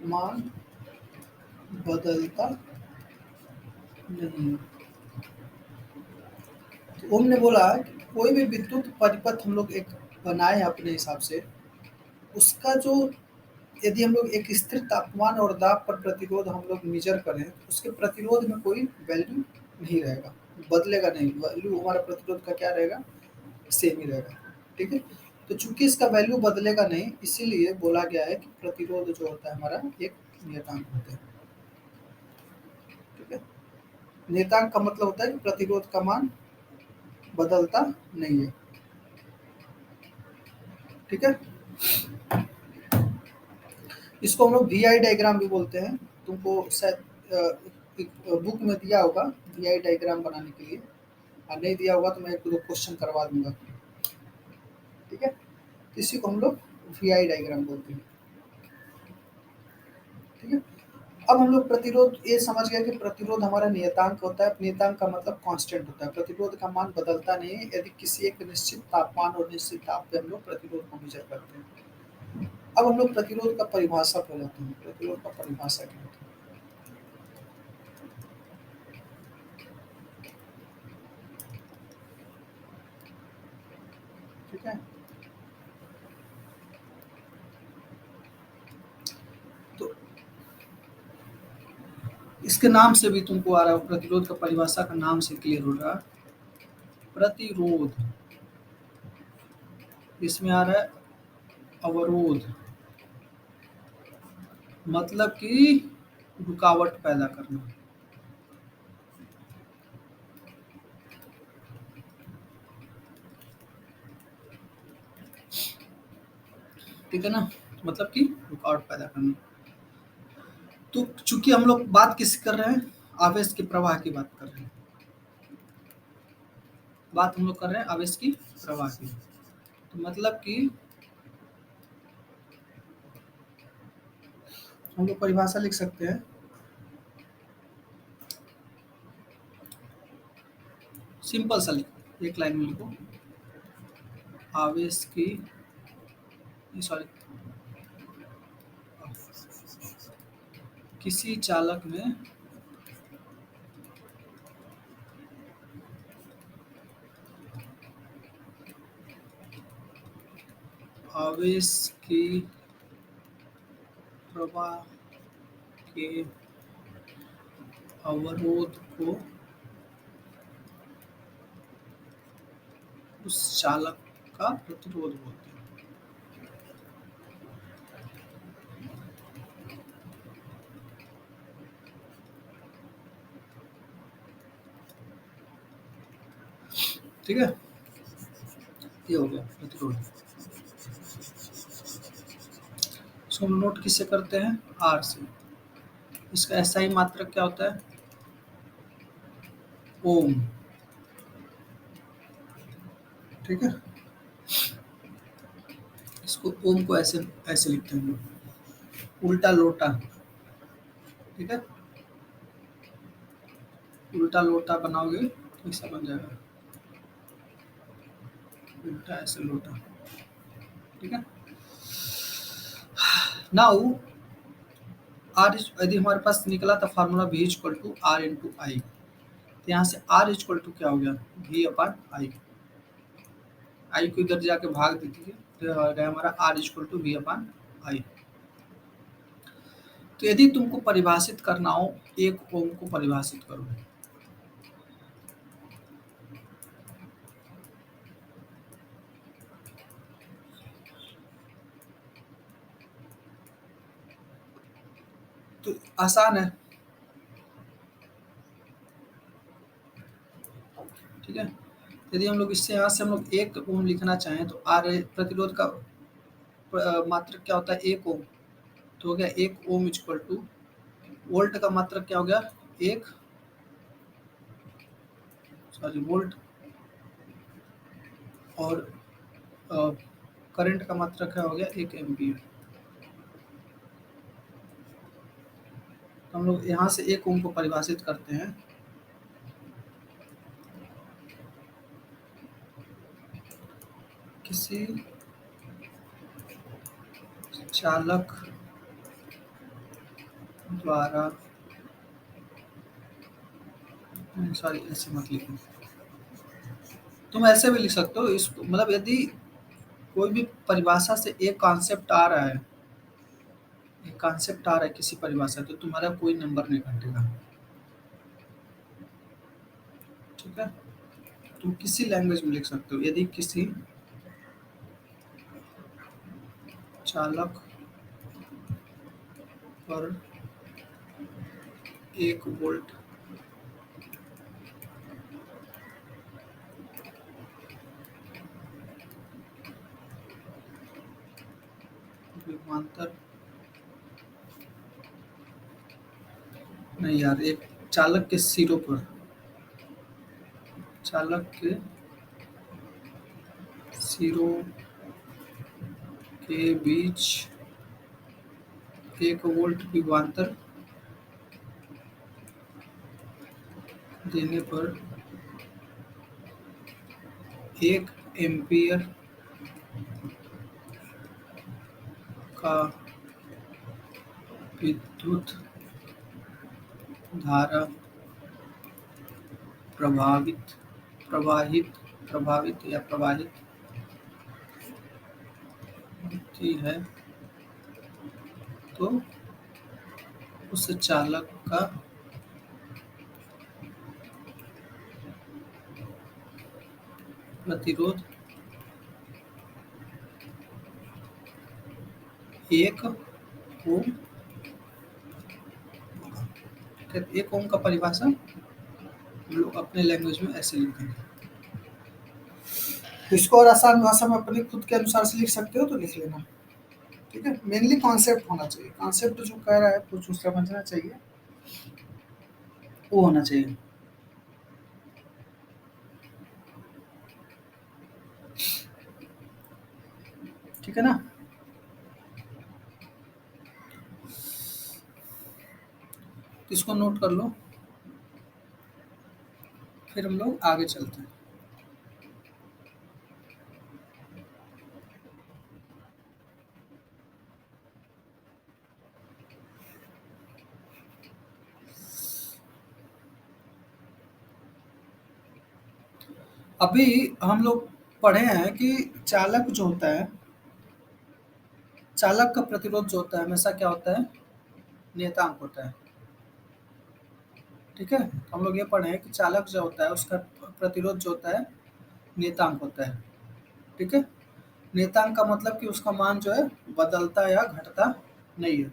मान बदलता नहीं। तो ओम ने बोला कि कोई भी विद्युत परिपथ हम लोग एक बनाए हैं अपने हिसाब से, उसका जो, यदि हम लोग एक स्थिर तापमान और दाब पर प्रतिरोध हम लोग मेजर करें तो उसके प्रतिरोध में कोई वैल्यू नहीं रहेगा, बदलेगा नहीं, वैल्यू हमारा प्रतिरोध का क्या रहेगा, सेम ही रहेगा। ठीक है, तो चूंकि इसका वैल्यू बदलेगा नहीं, इसीलिए बोला गया है कि प्रतिरोध जो होता है हमारा एक नियतांक होता है। ठीक है, नियतांक का मतलब होता है कि प्रतिरोध का मान बदलता नहीं है। ठीक है, इसको हम लोग वी आई डायग्राम भी बोलते हैं। तुमको शायद बुक में दिया होगा वी आई डायग्राम बनाने के लिए, और नहीं दिया होगा तो मैं एक दो क्वेश्चन करवा दूंगा। ठीक है, तो इसी को हम लोग वी आई डायग्राम बोलते हैं। ठीक है, अब हम लोग प्रतिरोध ये समझ गए कि प्रतिरोध हमारा नियतांक होता है। नियतांक का मतलब कांस्टेंट होता है, प्रतिरोध का मान बदलता नहीं है यदि किसी एक निश्चित तापमान और निश्चित ताप पे हम लोग प्रतिरोध को मेजर करते हैं। अब हम लोग प्रतिरोध का परिभाषा पे जाते हैं। प्रतिरोध का परिभाषा क्या होता है? ठीक है, तो इसके नाम से भी तुमको आ रहा है, प्रतिरोध का परिभाषा का नाम से क्लियर हो रहा है। प्रतिरोध, इसमें आ रहा है अवरोध, मतलब कि रुकावट पैदा करना। ठीक है ना, मतलब कि रुकावट पैदा करना। तो चूंकि हम लोग बात किस कर रहे हैं, आवेश के प्रवाह की बात कर रहे हैं। बात हम लोग कर रहे हैं आवेश की प्रवाह की। तो मतलब कि हम लोग परिभाषा लिख सकते हैं, सिंपल सा लिखो, एक लाइन में लिखो, आवेश की, सॉरी, किसी चालक में आवेश की प्रवाह के अवरोध को उस चालक का प्रतिरोध बोलते हैं। ठीक है, ये हो गया प्रतिरोध। इसको हम नोट किससे करते हैं? आर से। इसका ऐसा ही मात्रक क्या होता है? ओम। ठीक है, इसको ओम को ऐसे ऐसे लिखते हैं हम लोग, उल्टा लोटा। ठीक है, उल्टा लोटा बनाओगे तो ऐसा बन जाएगा, उल्टा ऐसे लोटा। ठीक है, नाउ आर, यदि हमारे पास निकला था formula V equal to R into I, तो यहाँ से आर इक्वल टू क्या हो गया? वी अपान आई। आई को इधर जाके भाग दे दीजिए तो आ गया हमारा R equal to V upon I. तो यदि तुमको परिभाषित करना हो, एक ओम को परिभाषित करो। तो आसान है। ठीक है, यदि हम लोग इससे यहाँ से हम लोग एक ओम लिखना चाहें तो आर प्रतिरोध का मात्रक क्या होता है? एक ओम। तो हो गया एक ओम इक्वल टू, वोल्ट का मात्रक क्या हो गया? एक, सॉरी वोल्ट, और करंट का मात्रक क्या हो गया? एक एम्पियर। तो हम लोग यहाँ से एक ओम को परिभाषित करते हैं, किसी चालक द्वारा, सॉरी ऐसे मत लिखो, तुम ऐसे भी लिख सकते हो इसको, मतलब यदि कोई भी परिभाषा से एक कॉन्सेप्ट आ रहा है, एक कॉन्सेप्ट आ रहा है किसी परिभाषा, तो तुम्हारा कोई नंबर नहीं घटेगा। ठीक है, तुम किसी लैंग्वेज में लिख सकते हो, यदि किसी चालक पर एक वोल्ट विभवांतर, नहीं यार, एक चालक के सिरों पर, चालक के सिरों के बीच एक वोल्ट विभवांतर देने पर एक एम्पियर का विद्युत धारा प्रभावित प्रवाहित प्रभावित या प्रवाहित होती है, तो उस चालक का प्रतिरोध एक ओम होगा। ठीक है, एक ओम का परिभाषा हम लोग अपने लैंग्वेज में ऐसे लिखेंगे। इसको और आसान भाषा में अपने खुद के अनुसार से लिख सकते हो तो लिख लेना। ठीक है, मेनली कॉन्सेप्ट होना चाहिए, कॉन्सेप्ट जो कह रहा है कुछ उसका समझना चाहिए, वो होना चाहिए। ठीक है ना, इसको नोट कर लो, फिर हम लोग आगे चलते हैं। अभी हम लोग पढ़े हैं कि चालक जो होता है, चालक का प्रतिरोध जो होता है हमेशा क्या होता है? नियतांक होता है। ठीक है, तो हम लोग ये पढ़े हैं कि चालक जो होता है उसका प्रतिरोध जो होता है नियतांक होता है। ठीक है, नियतांक का मतलब कि उसका मान जो है बदलता या घटता नहीं है।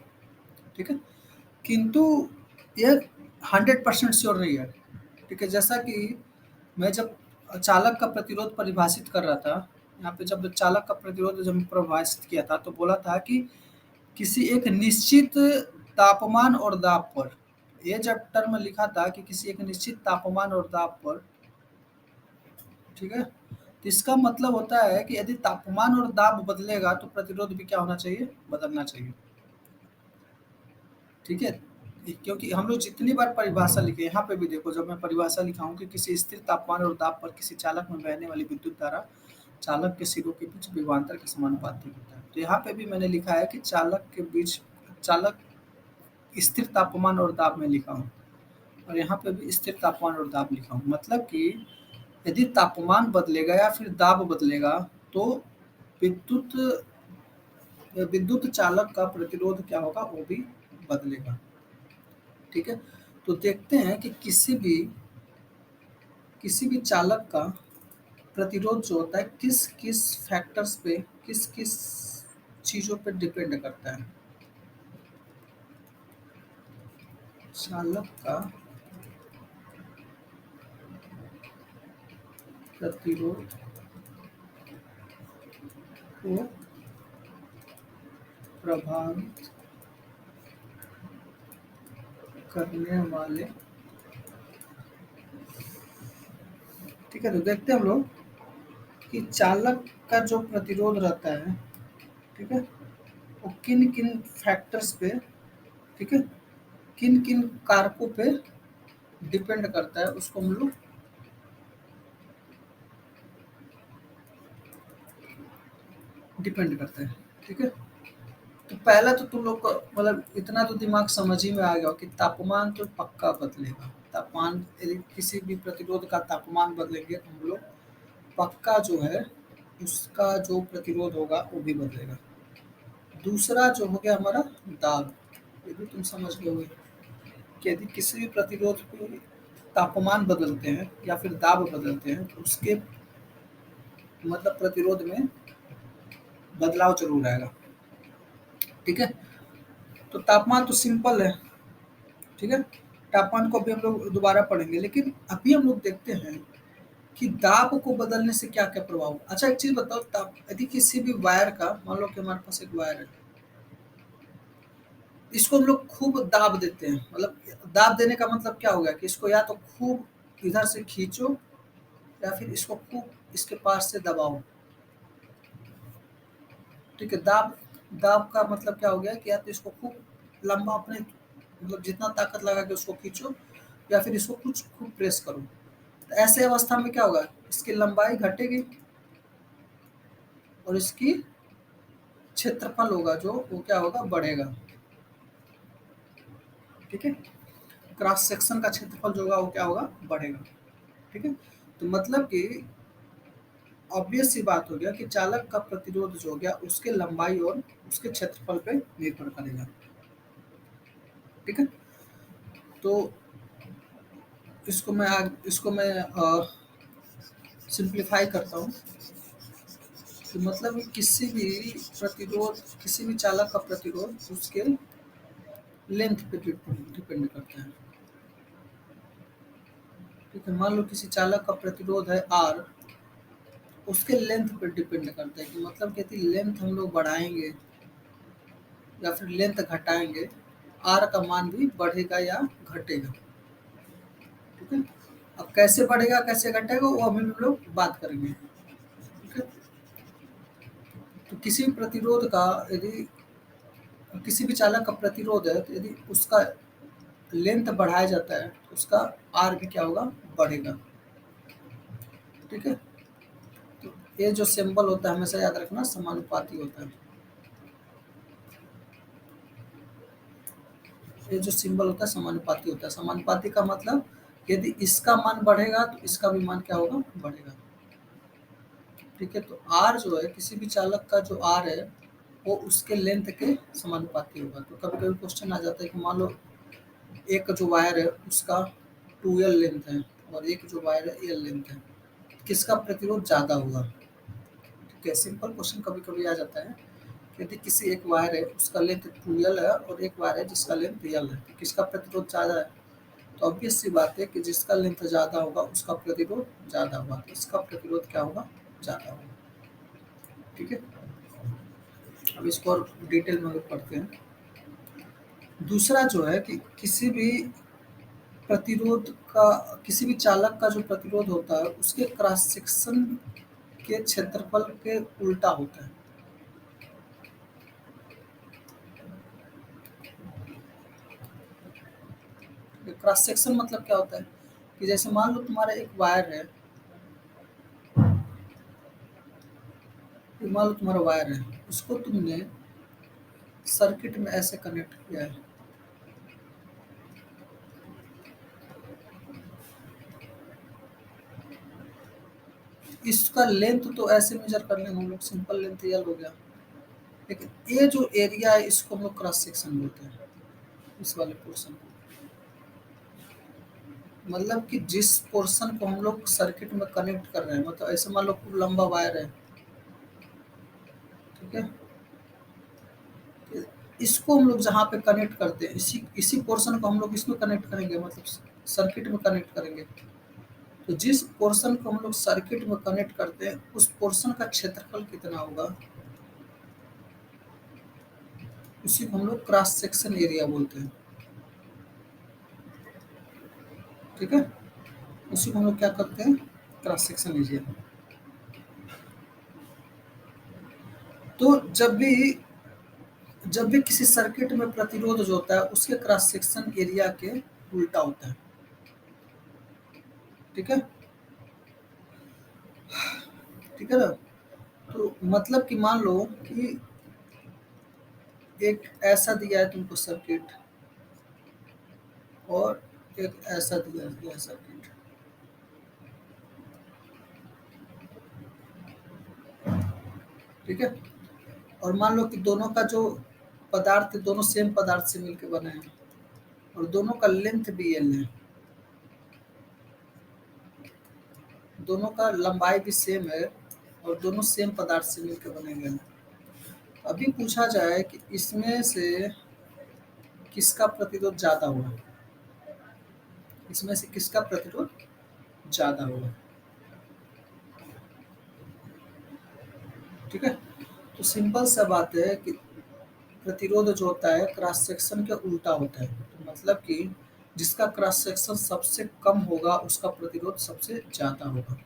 ठीक है, किंतु ये 100% श्योर नहीं है। ठीक है, जैसा कि मैं जब चालक का प्रतिरोध परिभाषित कर रहा था, यहाँ पे जब चालक का प्रतिरोध जब परिभाषित किया था तो बोला था कि किसी एक निश्चित तापमान और दाब पर, ये जब टर्म लिखा था कि किसी एक निश्चित तापमान और दाब पर, ठीक है, तो इसका मतलब होता है कि यदि तापमान और दाब बदलेगा तो प्रतिरोध भी क्या होना चाहिए, बदलना चाहिए। ठीक है, क्योंकि हम लोग जितनी बार परिभाषा लिखे, यहाँ पे भी देखो जब मैं परिभाषा लिखा हूँ कि किसी स्थिर तापमान और दाब पर किसी चालक में बहने वाली विद्युत धारा चालक के सिरों के बीच विभवांतर के समानुपाती होता है। तो यहाँ पे भी मैंने लिखा है कि चालक के बीच, चालक स्थिर तापमान और दाब में लिखा हूँ, और यहाँ पे भी स्थिर तापमान और दाब लिखा हूँ। मतलब कि यदि तापमान बदलेगा या फिर दाब बदलेगा तो विद्युत विद्युत चालक का प्रतिरोध क्या होगा, वो भी बदलेगा। ठीक है, तो देखते हैं कि किसी भी चालक का प्रतिरोध जो होता है किस किस फैक्टर्स पे, किस किस चीज़ों पे डिपेंड करता है। चालक का प्रतिरोध को प्रभावित करने वाले, ठीक है, तो देखते हैं हम लोग कि चालक का जो प्रतिरोध रहता है, ठीक है, वो किन किन फैक्टर्स पे, ठीक है, किन किन कारकों पे डिपेंड करता है, उसको हम लोग डिपेंड करता है। ठीक है, तो पहला तो तुम लोग को मतलब इतना तो दिमाग समझ ही में आ गया हो कि तापमान तो पक्का बदलेगा। तापमान यदि किसी भी प्रतिरोध का तापमान बदलेंगे तो हम लोग पक्का जो है उसका जो प्रतिरोध होगा वो भी बदलेगा। दूसरा जो हो गया हमारा दाब, ये भी तुम समझ गए होगे कि यदि किसी भी प्रतिरोध को तापमान बदलते हैं या फिर दाब बदलते हैं तो उसके मतलब प्रतिरोध में बदलाव जरूर आएगा। ठीक है, तो तापमान तो सिंपल है। ठीक है, तापमान को अभी हम लोग दोबारा पढ़ेंगे, लेकिन अभी हम लोग देखते हैं कि दाब को बदलने से क्या क्या प्रभाव। अच्छा एक चीज बताओ, ताप यदि किसी भी वायर का, मान लो कि हमारे पास एक वायर है, इसको हम लोग खूब दाब देते हैं, मतलब दाब देने का मतलब क्या हो गया कि इसको या तो खूब इधर से खींचो या फिर इसको खूब इसके पास से दबाओ। ठीक है, दाब दाब का मतलब क्या हो गया कि या तो इसको खूब लंबा अपने मतलब जितना ताकत लगा के उसको खींचो या फिर इसको कुछ खूब प्रेस करो। तो ऐसे अवस्था में क्या होगा, इसकी लंबाई घटेगी और इसकी क्षेत्रफल होगा जो वो क्या होगा, बढ़ेगा। ठीक है, क्रॉस सेक्शन का क्षेत्रफल जो होगा वो क्या होगा, बढ़ेगा। ठीक है, तो मतलब कि ऑब्वियस सी बात हो गया कि चालक का प्रतिरोध जो हो गया उसके लंबाई और उसके क्षेत्रफल पे निर्भर करेगा। ठीक है, तो इसको मैं सिंप्लीफाई करता हूँ कि मतलब किसी भी प्रतिरोध, किसी भी चालक का प्रतिरोध उसके लेंथ पे डिपेंड करता है। ठीक है, मान लो किसी चालक का प्रतिरोध है आर, उसके लेंथ पे डिपेंड करता है कि मतलब कि यदि लेंथ हम लोग बढ़ाएंगे या फिर लेंथ घटाएंगे, आर का मान भी बढ़ेगा या घटेगा। ठीक है, अब कैसे बढ़ेगा कैसे घटेगा वो अभी हम लोग बात करेंगे। ठीक है, तो किसी भी प्रतिरोध का यदि किसी भी चालक का प्रतिरोध है तो यदि उसका लेंथ बढ़ाया जाता है तो उसका आर भी क्या होगा, बढ़ेगा। ठीक है, तो ये जो सिंबल होता है हमेशा याद रखना, समानुपाती होता है। ये जो सिंबल होता है समानुपाती होता है। समानुपाती का मतलब यदि इसका मान बढ़ेगा तो इसका भी मान क्या होगा, बढ़ेगा। ठीक है, तो आर जो है किसी भी चालक का जो आर है वो उसके लेंथ के समानुपाती होगा। तो कभी कभी क्वेश्चन आ जाता है कि मान लो एक जो वायर है उसका 2L लेंथ है और एक जो वायर है एल लेंथ है, किसका प्रतिरोध ज़्यादा होगा। ठीक है, सिंपल क्वेश्चन कभी कभी आ जाता है कि यदि किसी एक वायर है उसका लेंथ 2L है और एक वायर है जिसका लेंथ एल है, तो किसका प्रतिरोध ज़्यादा है। तो ऑब्वियस सी बात है कि जिसका लेंथ ज़्यादा होगा उसका प्रतिरोध ज़्यादा होगा, तो इसका प्रतिरोध क्या होगा, ज़्यादा होगा। ठीक है, अब इसको और डिटेल में लोग पढ़ते हैं। दूसरा जो है कि प्रतिरोध का किसी भी चालक का जो प्रतिरोध होता है उसके क्रॉस सेक्शन के क्षेत्रफल के उल्टा होता है। क्रॉस सेक्शन मतलब क्या होता है कि जैसे मान लो तुम्हारा एक वायर है, मान लो तुम्हारा वायर है, उसको तुमने सर्किट में ऐसे कनेक्ट किया है। इसका लेंथ तो ऐसे मेजर कर लेंगे हम लोग, सिंपल लेंथ यल हो गया। लेकिन ये जो एरिया है इसको हम लोग क्रॉस सेक्शन बोलते हैं, इस वाले पोर्शन को। मतलब कि जिस पोर्शन को हम लोग सर्किट में कनेक्ट कर रहे हैं, मतलब ऐसे मान लो खूब लंबा वायर है, ठीक है, इसको हम लोग जहाँ पे कनेक्ट करते हैं, इसी इसी पोर्शन को हम लोग इसमें कनेक्ट करेंगे, मतलब सर्किट में कनेक्ट करेंगे। तो जिस पोर्शन को हम लोग सर्किट में कनेक्ट करते हैं उस पोर्शन का क्षेत्रफल कितना होगा, उसी को हम लोग क्रॉस सेक्शन एरिया बोलते हैं। ठीक है, उसी को हम लोग क्या करते हैं, क्रॉस सेक्शन एरिया। तो जब भी किसी सर्किट में प्रतिरोध जो होता है उसके क्रॉस सेक्शन एरिया के उल्टा होता है। ठीक है, ठीक है ना। तो मतलब कि मान लो कि एक ऐसा दिया है तुमको सर्किट, और एक ऐसा दिया दिया सर्किट। ठीक है, और मान लो कि दोनों का जो पदार्थ, दोनों सेम पदार्थ से मिलकर बने हैं, और दोनों का लेंथ भी एल है, दोनों का लंबाई भी सेम है, और दोनों सेम पदार्थ से मिलकर बने हुए हैं। अभी पूछा जाए कि इसमें से किसका प्रतिरोध ज़्यादा होगा, इसमें से किसका प्रतिरोध ज़्यादा होगा। ठीक है, तो सिंपल सा बात है कि प्रतिरोध जो होता है क्रॉस सेक्शन के उल्टा होता है। तो मतलब कि जिसका क्रॉस सेक्शन सबसे कम होगा उसका प्रतिरोध सबसे ज़्यादा होगा,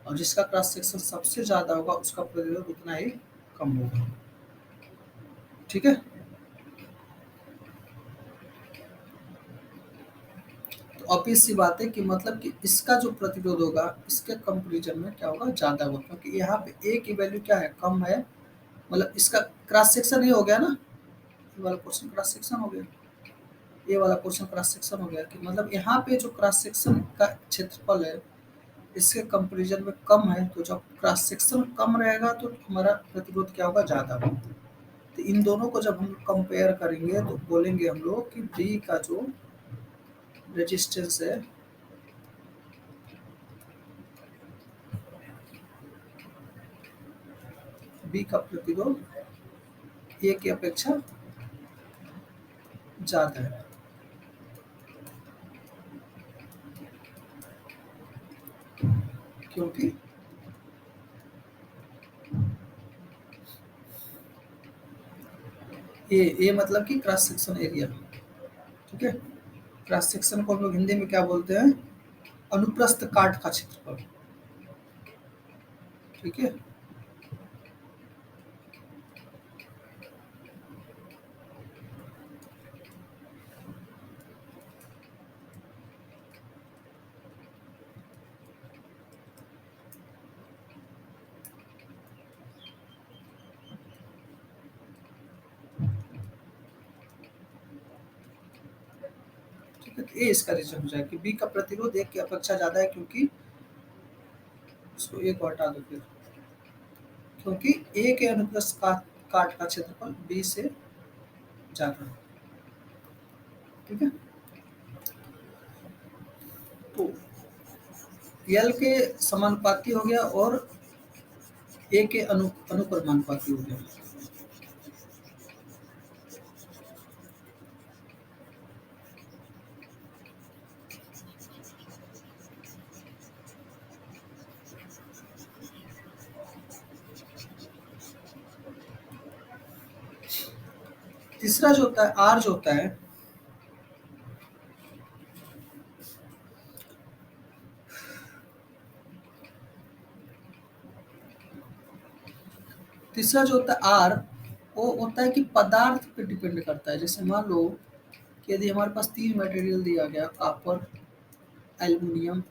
और जिसका क्रॉस सेक्शन सबसे ज़्यादा होगा उसका प्रतिरोध उतना ही कम होगा। ठीक है, तो ऑब्वियस सी बात है कि मतलब कि इसका जो प्रतिरोध होगा इसके कंपेरिजन में क्या होगा, ज़्यादा होगा, क्योंकि यहाँ पे ए की वैल्यू क्या है, कम है। मतलब इसका क्रॉस सेक्शन ये हो गया ना, ये वाला पोर्शन क्रॉस सेक्शन हो गया, ये वाला पोर्शन क्रॉस सेक्शन हो गया, कि मतलब यहाँ पे जो क्रॉस सेक्शन का क्षेत्रफल है इसके कंपेरिजन में कम है। तो जब क्रॉस सेक्शन कम रहेगा तो हमारा प्रतिरोध क्या होगा, ज़्यादा होगा। तो इन दोनों को जब हम कंपेयर करेंगे तो बोलेंगे हम लोग कि बी का जो रेजिस्टेंस है, बी का प्रतिरोध ए की अपेक्षा ज़्यादा है। क्योंकि ए मतलब कि क्रॉस सेक्शन एरिया। ठीक है, क्रॉस सेक्शन को हम लोग हिंदी में क्या बोलते हैं, अनुप्रस्थ काट का क्षेत्रफल। ठीक है, ठीक है, तो ये इसका रीजन हो जाएगा कि बी का प्रतिरोध एक की अपेक्षा ज़्यादा है, क्योंकि इसको एक को हटा दो फिर, क्योंकि ए के अनुप्रस्थ काट का क्षेत्रफल बी से ज़्यादा है। ठीक है, तो यल के समानुपाती हो गया और ए के अनुक्रमानुपाती हो गया। तीसरा जो होता है आर जो होता है, तीसरा जो होता है आर, वो होता है कि पदार्थ पे डिपेंड करता है। जैसे मान लो कि यदि हमारे पास 3 मटेरियल दिया गया, कॉपर, एल्युमिनियम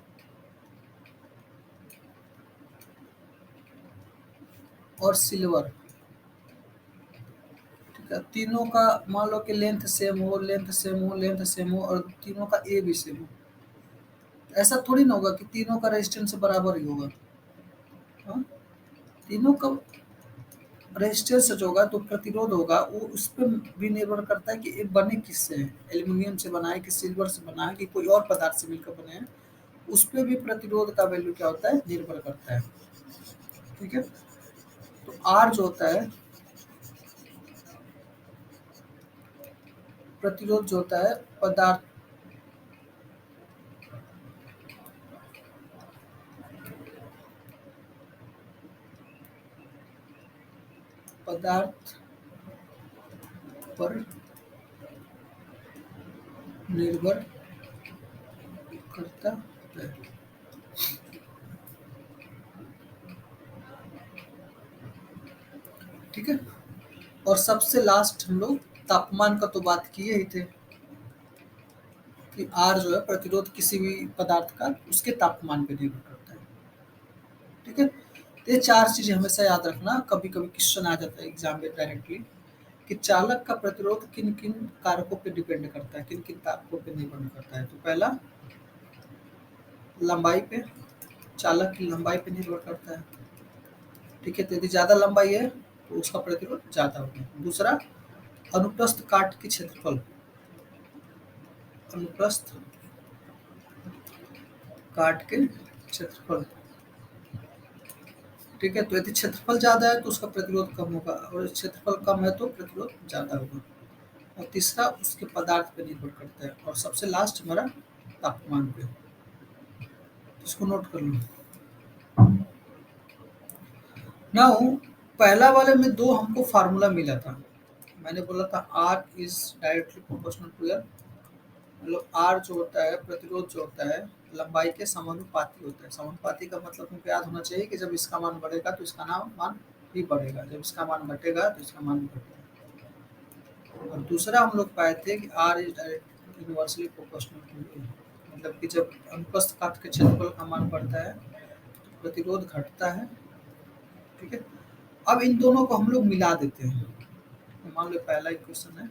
और सिल्वर, ठीक है, तीनों का मान लो कि लेंथ सेम हो, लेंथ सेम हो, लेंथ सेम हो और तीनों का ए भी सेम हो, ऐसा थोड़ी ना होगा कि तीनों का रेजिस्टेंस बराबर ही होगा। हाँ? तीनों का रेजिस्टेंस जो होगा, तो प्रतिरोध होगा, वो उस पर भी निर्भर करता है कि ये बने किससे है, एल्युमिनियम से बना है कि सिल्वर से बना है कि कोई और पदार्थ से मिलकर बने हैं, उस पर भी प्रतिरोध का वैल्यू क्या होता है, निर्भर करता है। ठीक है, तो आर जो होता है, प्रतिरोध जो होता है पदार्थ, पदार्थ पर निर्भर करता है। ठीक है, और सबसे लास्ट हम लोग तापमान का तो बात किए ही थे कि आर जो है प्रतिरोध किसी भी पदार्थ का उसके तापमान पर निर्भर करता है। ठीक है, तो ये 4 चीजें हमेशा याद रखना, कभी कभी क्वेश्चन आ जाता है एग्जाम में डायरेक्टली कि चालक का प्रतिरोध किन किन कारकों पे डिपेंड करता है, किन किन कारकों पे निर्भर करता है। तो पहला लंबाई पे, चालक की लंबाई पे निर्भर करता है। ठीक है, तो यदि ज़्यादा लंबाई है तो उसका प्रतिरोध ज़्यादा होगा। दूसरा, अनुप्रस्थ काट की क्षेत्रफल, अनुप्रस्थ काट के क्षेत्रफल। ठीक है, तो यदि क्षेत्रफल ज़्यादा है तो उसका प्रतिरोध कम होगा, और क्षेत्रफल कम है तो प्रतिरोध ज़्यादा होगा। और तीसरा उसके पदार्थ पे निर्भर करता है, और सबसे लास्ट हमारा तापमान पे। इसको नोट कर लो। नाउ पहला वाले में दो हमको फार्मूला मिला था। मैंने बोला था R is directly proportional to L, मतलब आर जो होता है, प्रतिरोध जो होता है, लंबाई के समानुपाती होता है। समानुपाती का मतलब हमको याद होना चाहिए कि जब इसका मान बढ़ेगा तो इसका नाम मान भी बढ़ेगा, जब इसका मान घटेगा तो इसका मान भी घटेगा। और दूसरा हम लोग पाए थे कि R is direct universally proportional to A, मतलब कि जब अनुप्रस्थ काट के क्षेत्रफल का मान बढ़ता है तो प्रतिरोध घटता है। ठीक है, अब इन दोनों को हम लोग मिला देते हैं। तो मान लो पहला इक्वेशन है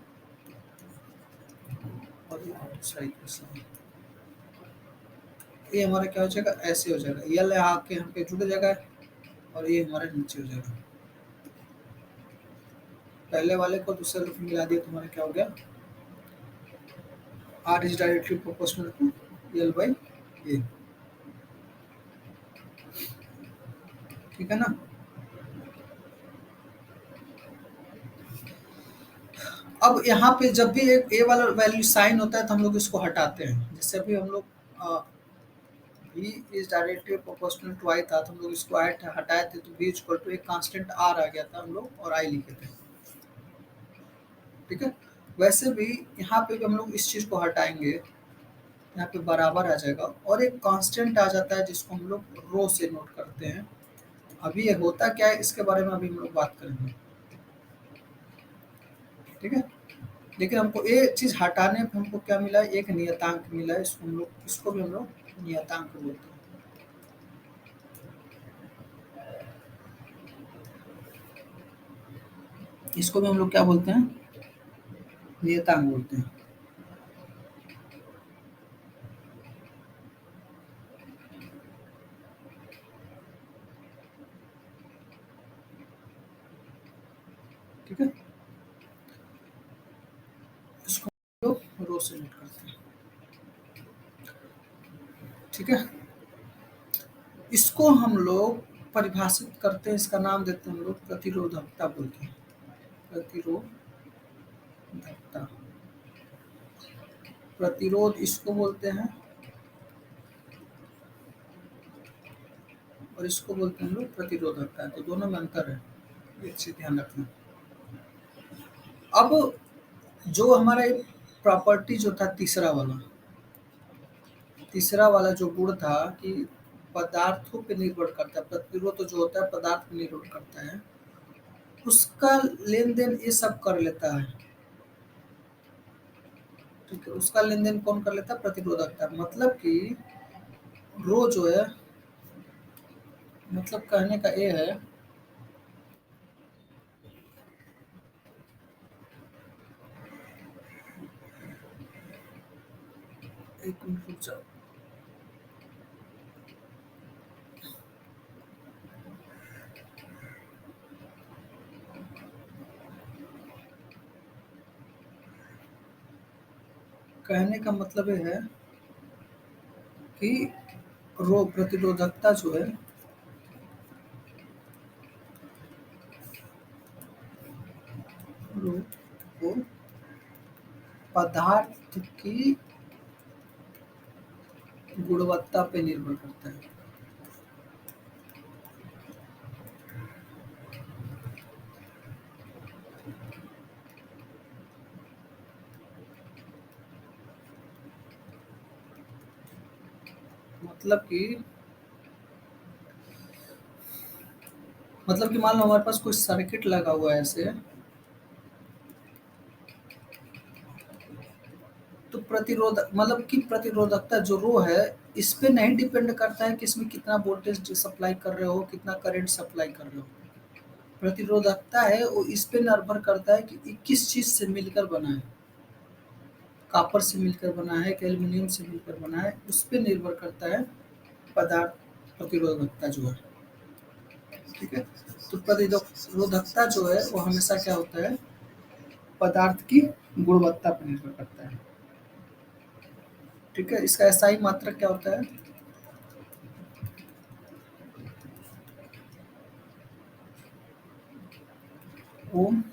और ये दूसरा इक्वेशन है, ये हमारा क्या हो जाएगा, ऐसे हो जाएगा, यल आके हम पे जुड़ जाएगा और ये हमारे नीचे हो जाएगा। पहले वाले को दूसरे रूप में मिला दिया तो हमारा क्या हो गया, R is directly proportional to L by A. ठीक है ना। अब यहाँ पे जब भी एक ए वाला वैल्यू साइन होता है तो हम लोग इसको हटाते हैं। जैसे अभी हम लोग v is directly proportional to I था, तो हम लोग इसको हटाए थे तो v इक्वल टू एक कांस्टेंट r आ गया था हम लोग, और i लिखे थे। ठीक है, वैसे भी यहाँ पे भी हम लोग इस चीज़ को हटाएंगे, यहाँ पे बराबर आ जाएगा और एक कांस्टेंट आ जाता है जिसको हम लोग रो से नोट करते हैं। अभी ये होता क्या है इसके बारे में अभी हम लोग बात करेंगे। ठीक है, लेकिन हमको ये चीज़ हटाने पे हमको क्या मिला है, एक नियतांक मिला है, इसको हम लोग, इसको भी हम लोग नियतांक बोलते हैं। इसको भी हम लोग क्या बोलते हैं, नियतांक बोलते हैं। ठीक है, इसको हम लोग रो से नोट करते हैं। ठीक है, इसको हम लोग परिभाषित करते हैं, इसका नाम देते हैं हम लोग प्रतिरोधकता बोलते हैं, प्रतिरोधकता। प्रतिरोध इसको बोलते हैं और इसको बोलते हैं हम लोग प्रतिरोधकता है, तो दोनों में अंतर है, ये चीज ध्यान रखना। अब जो हमारा एक प्रॉपर्टी जो था तीसरा वाला जो गुण था कि पदार्थों पे निर्भर करता है, प्रतिरोध जो होता है पदार्थ पे निर्भर करता है, उसका लेन देन ये सब कर लेता है। ठीक है, उसका लेन देन कौन कर लेता है? प्रतिरोधकता। मतलब कि रो जो है, मतलब कहने का ये है, एक मिनट रुक जाओ। कहने का मतलब ये है कि रो प्रतिरोधकता जो है, रो वो पदार्थ की गुणवत्ता पे निर्भर करता है। मतलब कि मान लो हमारे पास कोई सर्किट लगा हुआ है ऐसे, तो प्रतिरोध मतलब कि प्रतिरोधकता जो रो है, इस पे नहीं डिपेंड करता है कि इसमें कितना वोल्टेज सप्लाई कर रहे हो, कितना करंट सप्लाई कर रहे हो। प्रतिरोधकता है वो इस पे निर्भर करता है कि ये किस चीज से मिलकर बना है, कॉपर से मिलकर बना है कि एल्यूमिनियम से मिलकर बना है, उस पे निर्भर करता है पदार्थ प्रतिरोधकता जो है। ठीक है, तो प्रतिरोधकता जो है वो हमेशा क्या होता है? पदार्थ की गुणवत्ता पर निर्भर करता है। ठीक है, इसका एसआई मात्रक क्या होता है? ओम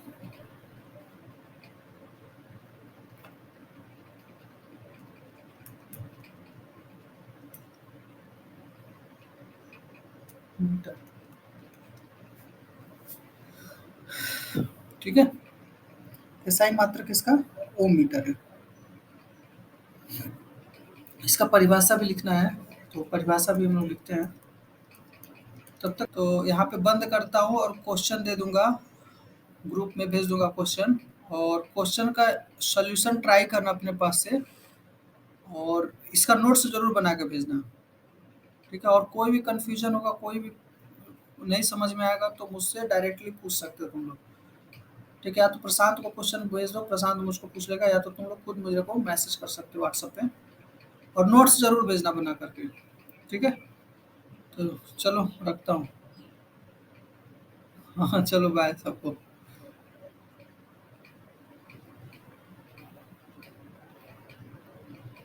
मीटर। ठीक है, एसआई मात्रक इसका ओम मीटर है। इसका परिभाषा भी लिखना है, तो परिभाषा भी हम लोग लिखते हैं। तब तक तो यहाँ पे बंद करता हूँ और क्वेश्चन दे दूंगा, ग्रुप में भेज दूंगा क्वेश्चन। और क्वेश्चन का सॉल्यूशन ट्राई करना अपने पास से, और इसका नोट्स जरूर बना के भेजना। ठीक है, और कोई भी कंफ्यूजन होगा, कोई भी नहीं समझ में आएगा तो मुझसे डायरेक्टली पूछ सकते हो तुम लोग। ठीक है, या तो प्रशांत को क्वेश्चन भेज दो, प्रशांत मुझको पूछ लेगा, या तो तुम लोग खुद मुझे को मैसेज कर सकते हो व्हाट्सएप पे, और नोट्स जरूर भेजना बना करके। ठीक है, तो चलो रखता हूँ। हाँ चलो, बाय सबको।